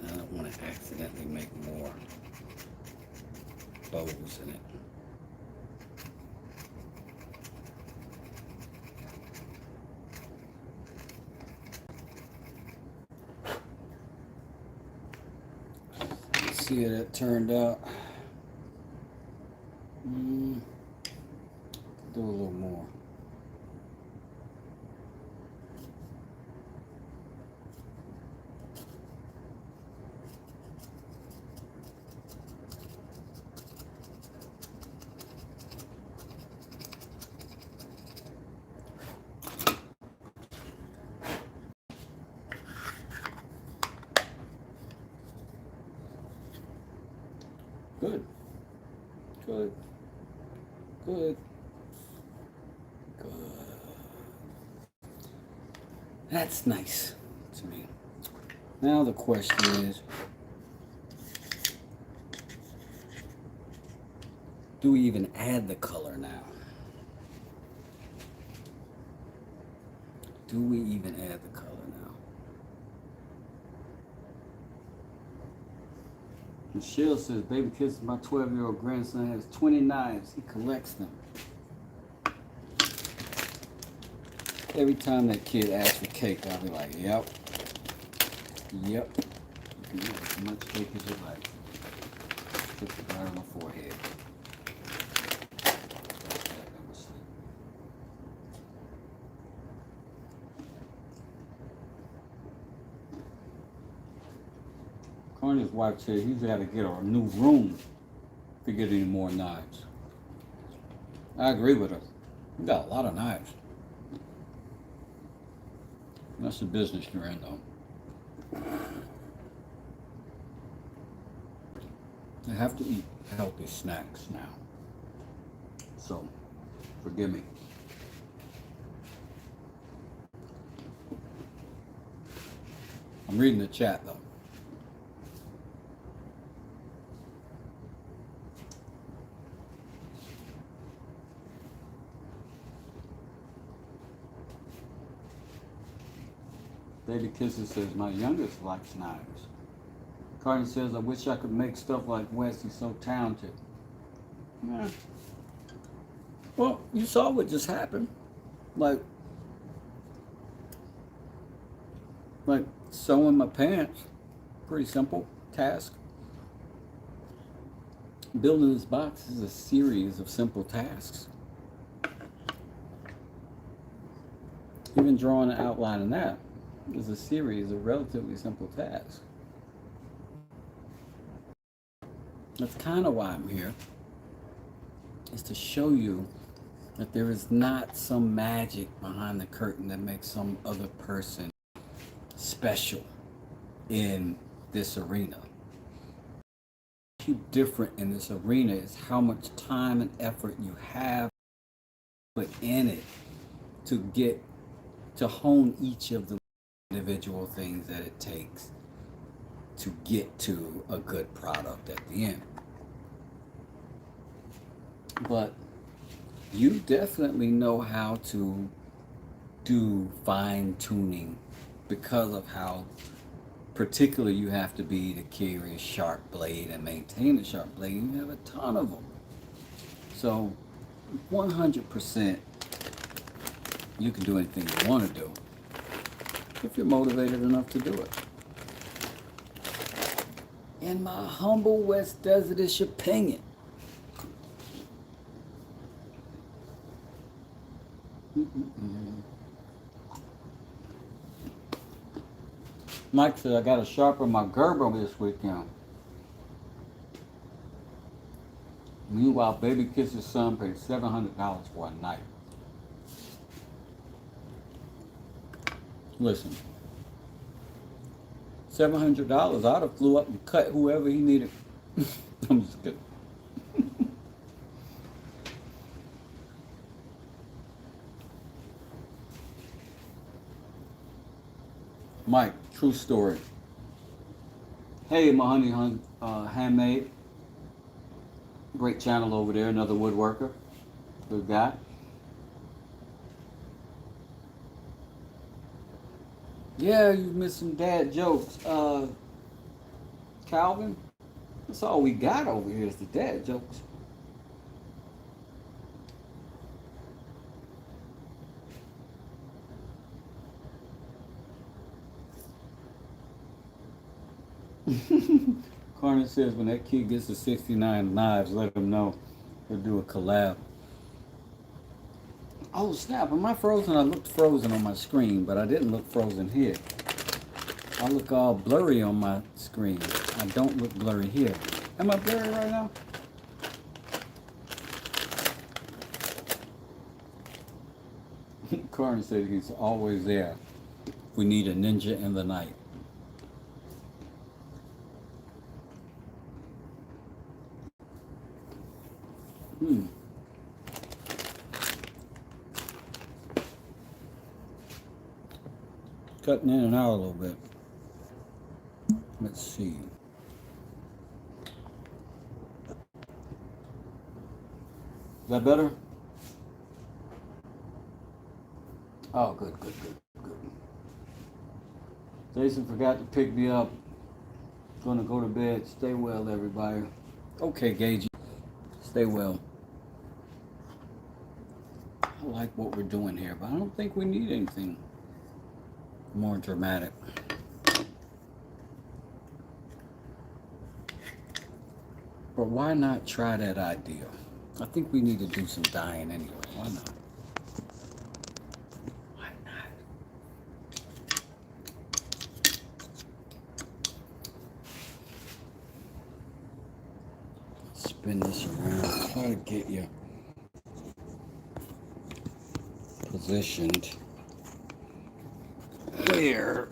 I don't want to accidentally make more bows in it. Let's see how that turned out. Do a little more. Good. Good. Good. Good. That's nice to me. Now the question is, do we even add the color now? Do we even add the color now? Michelle says, baby kisses my 12-year-old grandson has 20 knives. He collects them. Every time that kid asks for cake, I'll be like, yep. Yep. You can eat as much cake as you like. Hit it right on the forehead. Carney's wife said he's got to get a new room to get any more knives. I agree with her. We got a lot of knives. That's the business you're in, though. I have to eat healthy snacks now. So, forgive me. I'm reading the chat, though. Baby Kisses says, my youngest likes knives. Carter says, I wish I could make stuff like Wes. He's so talented. Yeah. Well, you saw what just happened. Like sewing my pants. Pretty simple task. Building this box is a series of simple tasks. Even drawing an outline in that is a series of relatively simple tasks. That's kind of why I'm here, is to show you that there is not some magic behind the curtain that makes some other person special in this arena. What's different in this arena is how much time and effort you have put in it to hone each of the individual things that it takes to get to a good product at the end. But you definitely know how to do fine tuning because of how particular you have to be to carry a sharp blade and maintain a sharp blade. You have a ton of them. So 100% you can do anything you want to do if you're motivated enough to do it. In my humble West Desertish opinion. Mike said I got to sharpen my Gerber this weekend. Meanwhile, Baby Kiss's son paid $700 for a knife. Listen, $700, I'd have flew up and cut whoever he needed. I'm just kidding. Mike, true story. Hey, my honey handmade. Great channel over there, another woodworker. Good guy. Yeah, you missed some dad jokes. Calvin, that's all we got over here is the dad jokes. Carmen says when that kid gets to 69 knives, let him know. We'll do a collab. Oh snap, am I frozen? I looked frozen on my screen, but I didn't look frozen here. I look all blurry on my screen. I don't look blurry here. Am I blurry right now? Carmen said he's always there. We need a ninja in the night. Cutting in and out a little bit. Let's see. Is that better? Oh, good. Jason forgot to pick me up. Gonna go to bed. Stay well, everybody. Okay, Gage. Stay well. I like what we're doing here, but I don't think we need anything more dramatic. I But why not try that idea? I think we need to do some dyeing anyway. Why not? Why not? Spin this around. Try to get you positioned where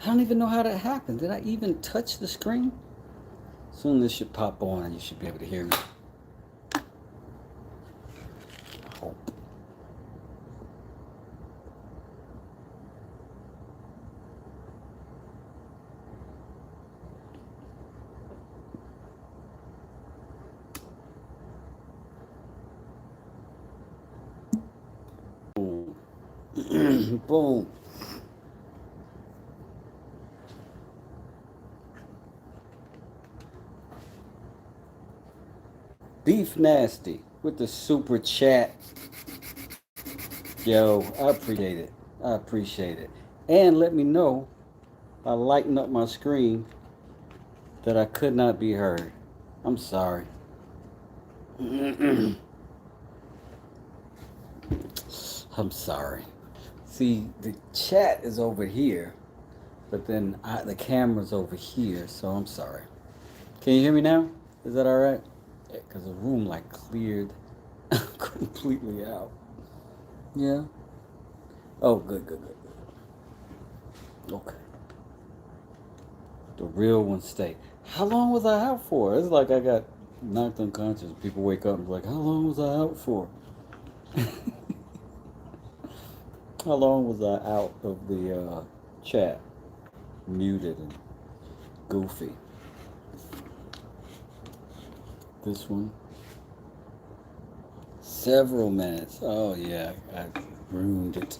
I don't even know how that happened. Did I even touch the screen? Soon this should pop on and you should be able to hear me. I hope. Boom. Boom. Beef Nasty with the super chat. Yo, I appreciate it. I appreciate it. And let me know by lighting up my screen that I could not be heard. I'm sorry. I'm sorry. See, the chat is over here, but then the camera's over here, so I'm sorry. Can you hear me now? Is that all right? Because the room like cleared completely out. Yeah. Oh, good, good, good, good. Okay. The real one stay. How long was I out for? It's like I got knocked unconscious. People wake up and be like, how long was I out for? How long was I out of the chat? Muted and goofy. This one. Several minutes. Oh yeah, I ruined it.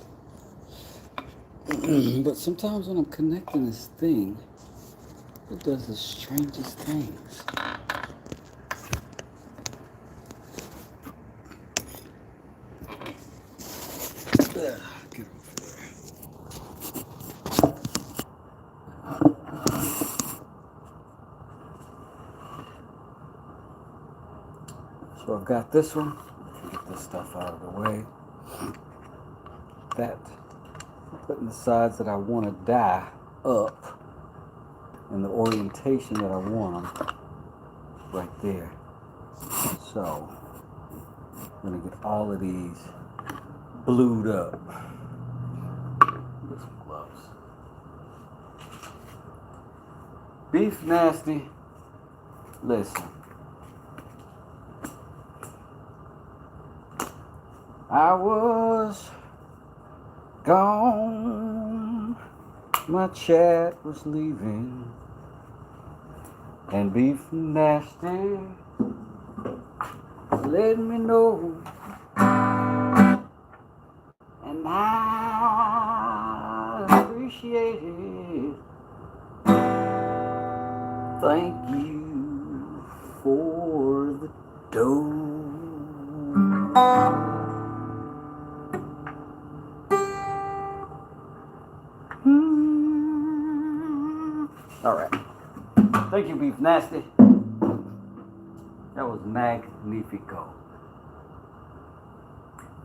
But sometimes when I'm connecting this thing, it does the strangest things. Get over there. So I've got this one. Get this stuff out of the way. That. Putting the sides that I want to dye up in the orientation that I want them right there. So I'm going to get all of these blued up. Get some gloves. Beef nasty. Listen. I was gone. My chat was leaving. And beef nasty let me know. And I appreciate it. Thank you for the dough. All right. Thank you, Beef Nasty. That was magnifico.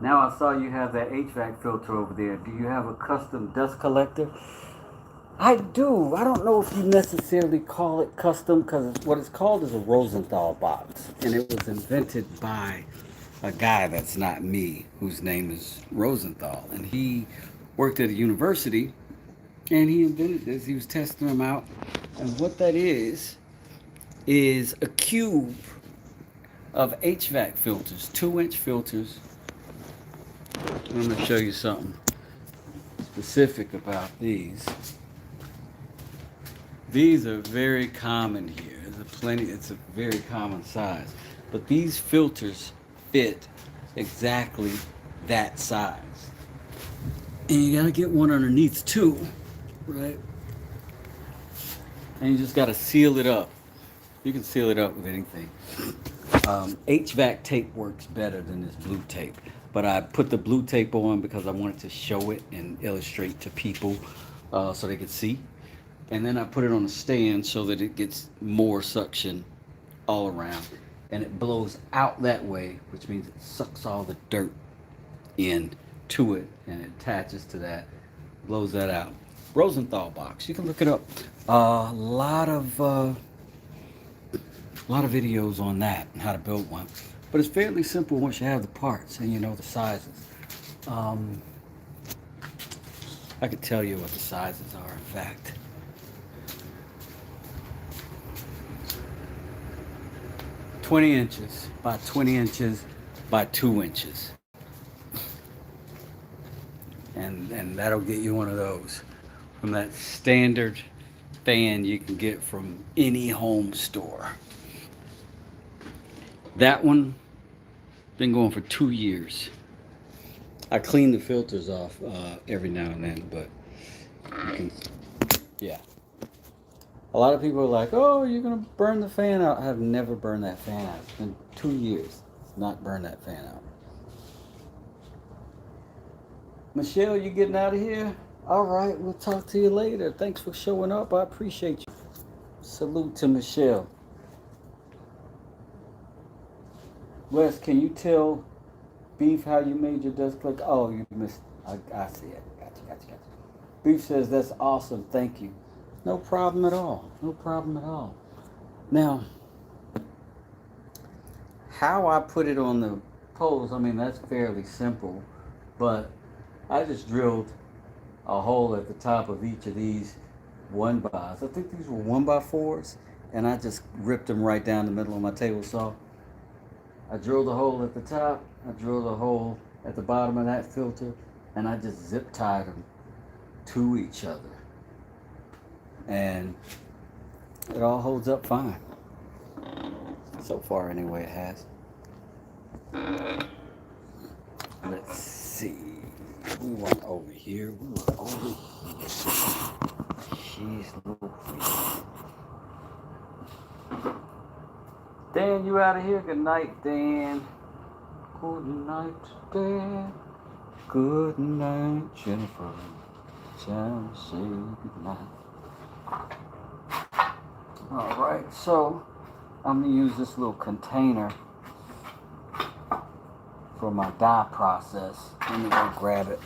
Now I saw you have that HVAC filter over there. Do you have a custom dust collector? I do. I don't know if you necessarily call it custom because what it's called is a Rosenthal box. And it was invented by a guy that's not me, whose name is Rosenthal. And he worked at a university and he invented this. He was testing them out. And what that is a cube of HVAC filters, 2-inch filters. I'm going to show you something specific about these. These are very common here. It's a very common size. But these filters fit exactly that size. And you gotta get one underneath too, right? And you just gotta seal it up. You can seal it up with anything. HVAC tape works better than this blue tape. But I put the blue tape on because I wanted to show it and illustrate to people so they could see. And then I put it on a stand so that it gets more suction all around. And it blows out that way, which means it sucks all the dirt in to it and it attaches to that, blows that out. Rosenthal box, you can look it up. A lot of videos on that and how to build one. But it's fairly simple once you have the parts and you know the sizes. I could tell you what the sizes are, in fact. "20" by 20" by 2" and that'll get you one of those from that standard fan you can get from any home store. That one been going for 2 years. I clean the filters off every now and then, but you can, yeah. A lot of people are like, oh, you're going to burn the fan out. I have never burned that fan out. It's been 2 years. Not burned that fan out. Michelle, you getting out of here? All right, we'll talk to you later. Thanks for showing up. I appreciate you. Salute to Michelle. Wes, can you tell Beef how you made your dust click? Oh, you missed. I see it. Gotcha. Beef says, that's awesome. Thank you. No problem at all. No problem at all. Now, how I put it on the poles, I mean, that's fairly simple. But I just drilled a hole at the top of each of these 1x. I think these were 1x4s, and I just ripped them right down the middle of my table saw. I drilled a hole at the top, I drilled a hole at the bottom of that filter, and I just zip tied them to each other. And it all holds up fine. So far, anyway, it has. Let's see. We went over here. We were over here. She's little feet. Dan, you out of here? Good night, Dan. Good night, Dan. Good night, Jennifer. Time to say good night. All right, so I'm gonna use this little container for my dye process. Let me go grab it.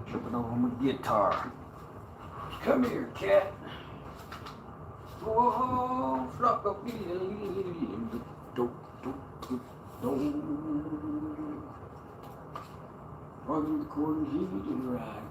Tripping over my guitar. Come here, cat. Whoa, flock up. Run the corner, he right.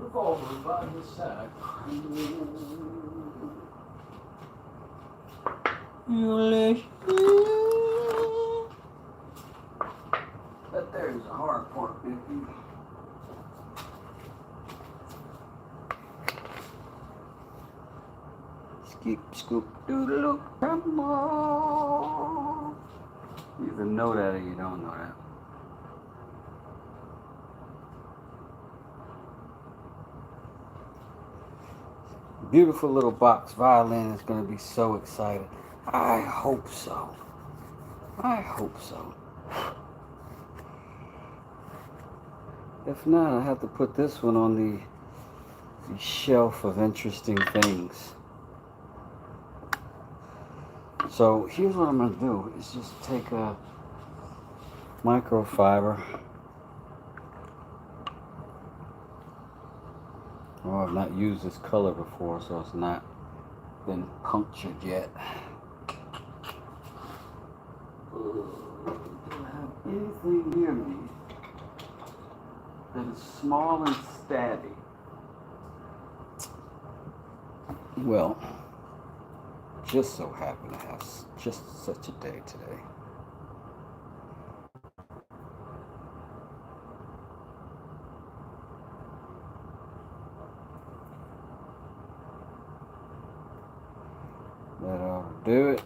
Revolver by his side. But there's a hard part, baby. Skip, scoop, doodle, come on. You either know that or you don't know that. Beautiful little box violin is going to be so excited. I hope so. I hope so. If not, I have to put this one on the shelf of interesting things. So here's what I'm going to do is just take a microfiber. Oh, I've not used this color before, so it's not been punctured yet. Do I have anything near me that is small and stabby? Well, just so happen to have just such a day today. That ought to do it.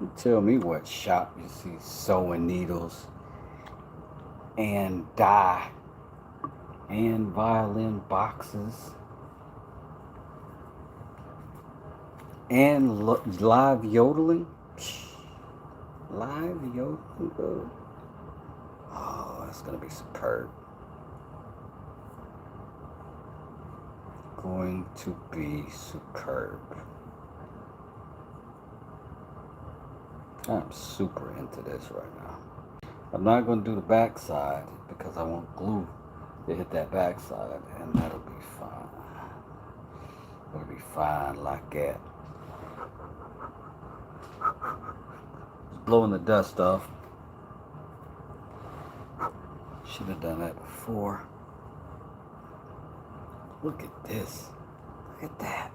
You tell me what shop you see sewing needles and dye and violin boxes and live yodeling. Live yodeling. Oh, that's gonna be superb. Going to be superb. I'm super into this right now. I'm not going to do the back side because I want glue to hit that back side, and that'll be fine. It'll be fine like that. Just blowing the dust off. Should have done that before. Look at this. Look at that.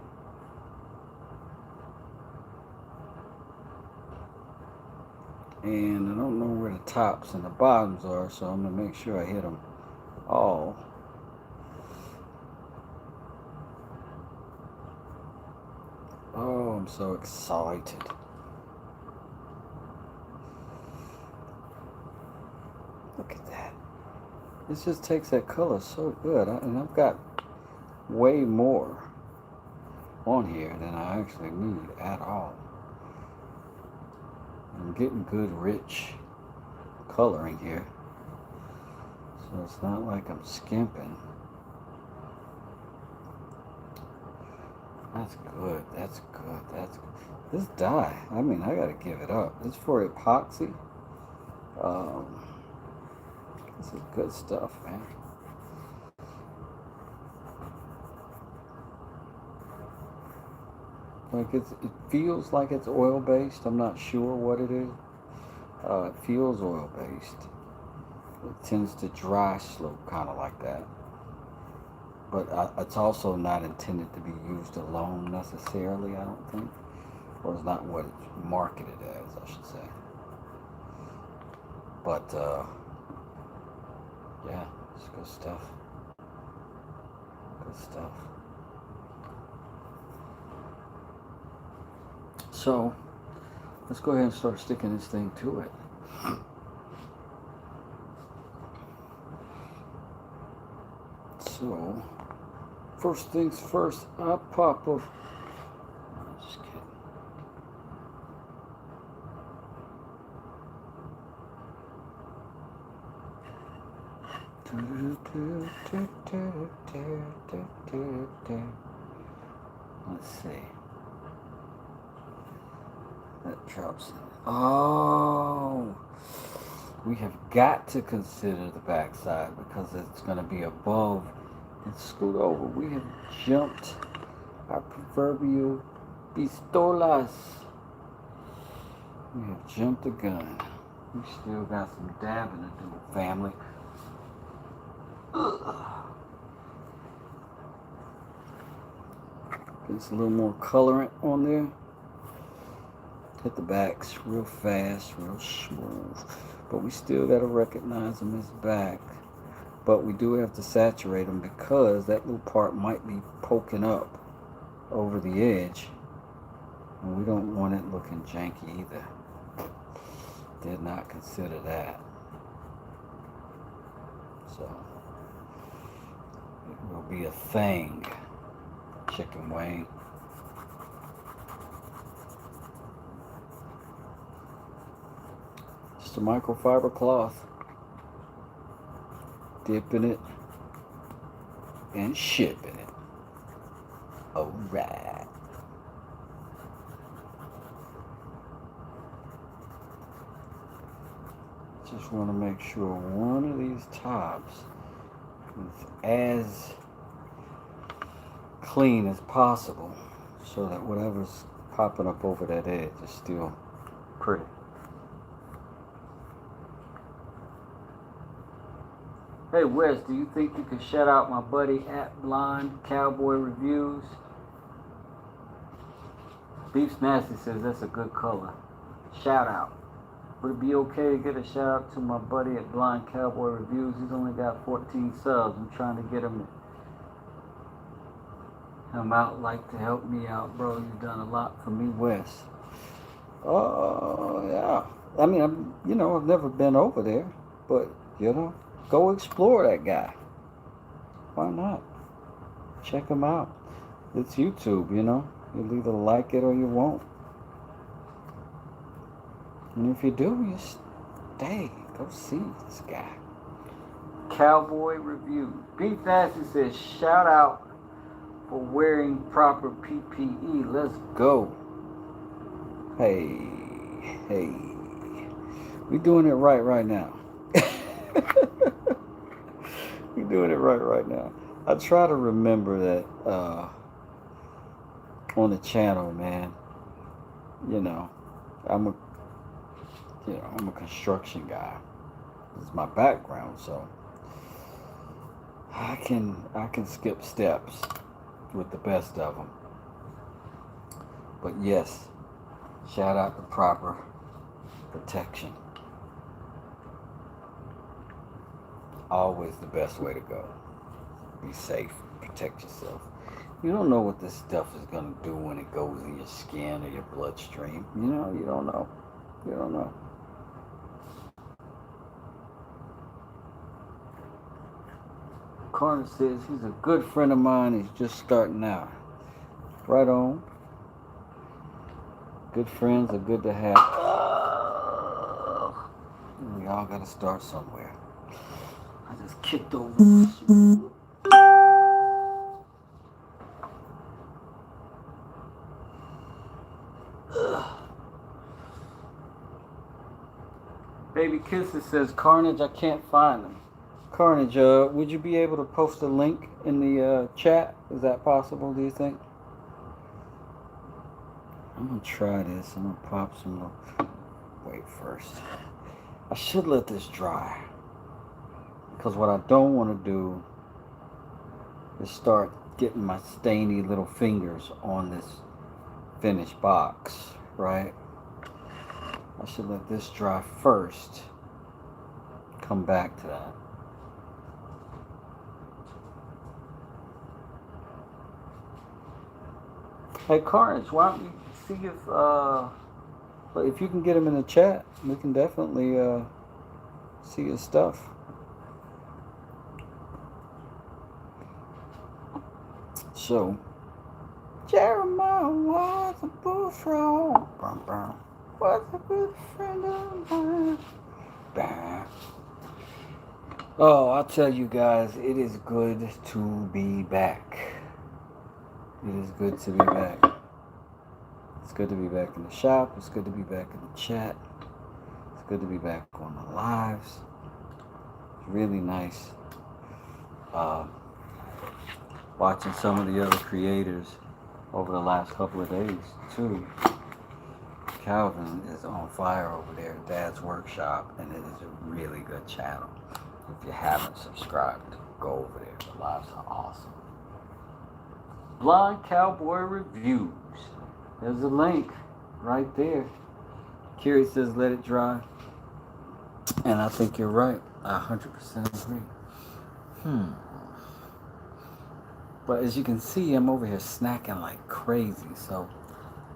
And I don't know where the tops and the bottoms are, so I'm going to make sure I hit them all. Oh, I'm so excited. Look at that. This just takes that color so good. And I've got way more on here than I actually need at all. I'm getting good rich coloring here. So So it's not like I'm skimping. That's good. That's good. That's good. This dye, I mean, I gotta give it up. It's for epoxy. This is good stuff, man. Like it feels like it's oil based. I'm not sure what it is. It feels oil based. It tends to dry slope kind of like that. But it's also not intended to be used alone necessarily, I don't think. Or it's not what it's marketed as, I should say. But, yeah, it's good stuff. Good stuff. So, let's go ahead and start sticking this thing to it. So, first things first, I pop a... Just kidding. Let's see. That drops in. Oh, we have got to consider the backside because it's going to be above and scoot over. We have jumped our proverbial pistolas. We have jumped the gun. We still got some dabbing to do, family. Gets a little more colorant on there. Hit the backs real fast, real smooth. But we still got to recognize them as back. But we do have to saturate them because that little part might be poking up over the edge. And we don't want it looking janky either. Did not consider that. So, it will be a thing. Chicken wing. Just a microfiber cloth. Dipping it and shipping it. Alright. Just want to make sure one of these tops is as clean as possible so that whatever's popping up over that edge is still pretty. Hey Wes, do you think you could shout out my buddy at Blonde Cowboy Reviews? Beef's Nasty says that's a good color. Shout out. Would it be okay to get a shout out to my buddy at Blonde Cowboy Reviews? He's only got 14 subs. I'm trying to get him out, like to help me out, bro. You've done a lot for me, Wes. Oh, yeah. I mean, I've never been over there, but, go explore that guy. Why not? Check him out. It's YouTube, You'll either like it or you won't. And if you do, you stay. Go see this guy. Cowboy Review. Beef Nasty says, shout out for wearing proper PPE. Let's go. Hey. We doing it right now. We doing it right now. I try to remember that on the channel, man. I'm a construction guy. This is my background, so I can skip steps with the best of them. But yes, shout out to proper protection. Always the best way to go. Be safe, protect yourself. You don't know what this stuff is going to do when it goes in your skin or your bloodstream. You don't know. You don't know. Carter says he's a good friend of mine. He's just starting out. Right on. Good friends are good to have. We all got to start somewhere. I just kicked over. Baby Kisses says, Carnage, I can't find them. Carnage, would you be able to post a link in the chat? Is that possible, do you think? I'm going to try this. I'm going to pop some. Wait first. I should let this dry. Because what I don't want to do is start getting my stainy little fingers on this finished box, right? I should let this dry first. Come back to that. Hey Carnage, why don't you see if you can get him in the chat, we can definitely see his stuff. So, Jeremiah was a bullfrog. Was a good friend of mine. Oh, I'll tell you guys, it is good to be back. It is good to be back. It's good to be back in the shop. It's good to be back in the chat. It's good to be back on the lives. It's really nice watching some of the other creators over the last couple of days too. Calvin is on fire over there at Dad's Workshop, and it is a really good channel. If you haven't subscribed, go over there. The lives are awesome. Blind Cowboy Reviews. There's a link right there. Kiri says let it dry. And I think you're right. I 100% agree. But as you can see, I'm over here snacking like crazy. So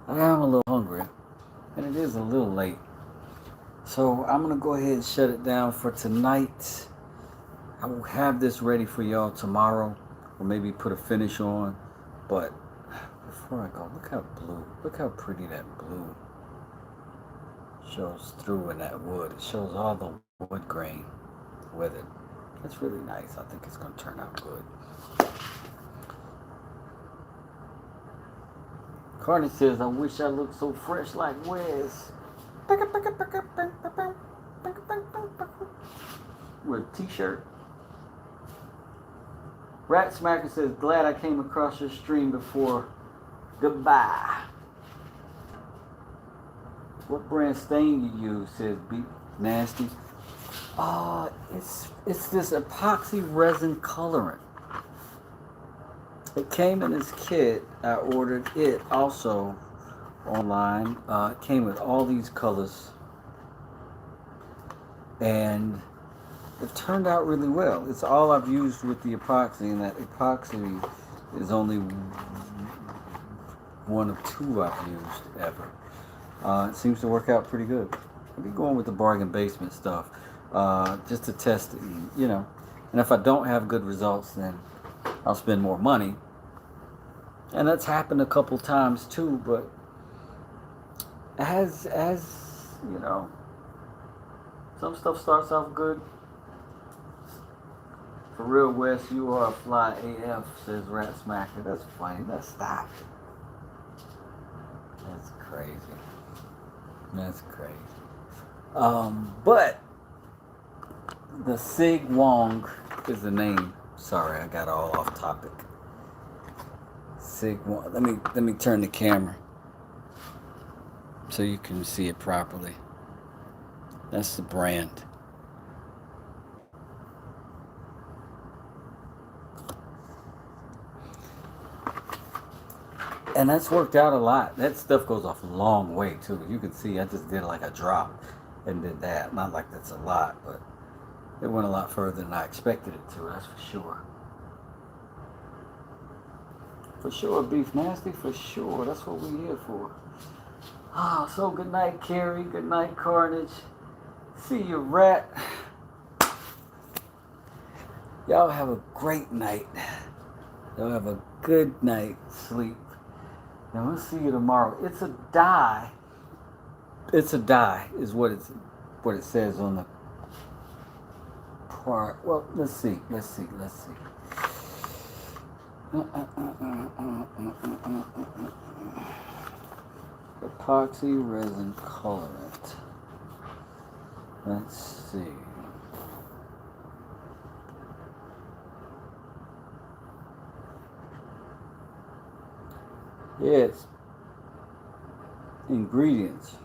I am a little hungry. And it is a little late. So I'm going to go ahead and shut it down for tonight. I will have this ready for y'all tomorrow. Or maybe put a finish on. But before I go, look how blue. Look how pretty that blue shows through in that wood. It shows all the wood grain with it. It's really nice. I think it's going to turn out good. Carney says, I wish I looked so fresh like Wes. With a t-shirt. Rat Smacker says, glad I came across your stream before. Goodbye. What brand stain you use? Says Beat Nasty. It's this epoxy resin colorant. It came in this kit. I ordered it also online. It came with all these colors. And it turned out really well. It's all I've used with the epoxy, and that epoxy is only one of two I've used ever. It seems to work out pretty good. I'll be going with the bargain basement stuff just to test it, you know. And if I don't have good results, then I'll spend more money. And that's happened a couple times too, but as you know, some stuff starts off good. For real, Wes, you are a fly AF, says Rat Smacker. That's funny. That's stop. That's crazy. That's crazy. But the Sig Wong is the name. Sorry, I got all off topic. Sig Wong. Let me turn the camera so you can see it properly. That's the brand. And that's worked out a lot. That stuff goes off a long way too. You can see I just did like a drop and did that. Not like that's a lot, but it went a lot further than I expected it to, that's for sure. For sure, Beef Nasty, for sure. That's what we're here for. So good night, Carrie. Good night, Carnage. See you, Rat. Y'all have a great night. Y'all have a good night's sleep. And we'll see you tomorrow. It's a dye. It's a dye is what it says on the required. Well, let's see. Epoxy resin colorant. Let's see. Yes. Ingredients: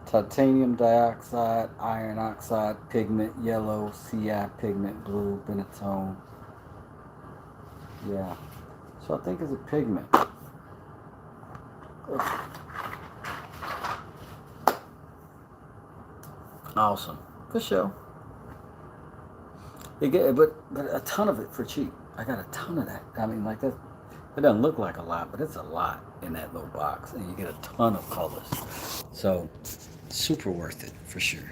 titanium dioxide, iron oxide, pigment yellow, CI pigment blue, Benetone. Yeah. So I think it's a pigment. Awesome. For sure. But a ton of it for cheap. I got a ton of that. I mean, like that. It doesn't look like a lot, but it's a lot in that little box, and you get a ton of colors. So, super worth it for sure.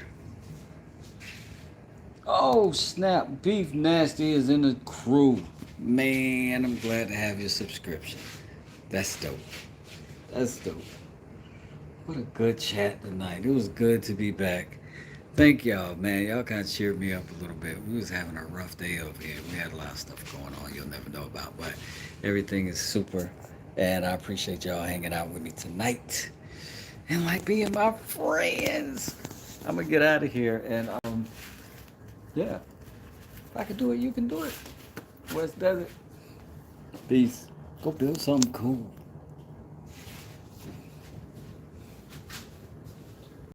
Oh snap! Beef Nasty is in the crew. Man, I'm glad to have your subscription. That's dope. That's dope. What a good chat tonight. It was good to be back. Thank y'all, man. Y'all kind of cheered me up a little bit. We was having a rough day over here. We had a lot of stuff going on you'll never know about, but everything is super. And I appreciate y'all hanging out with me tonight and like being my friends. I'm gonna get out of here and yeah. If I can do it, you can do it. West Desert. Peace. Go build something cool.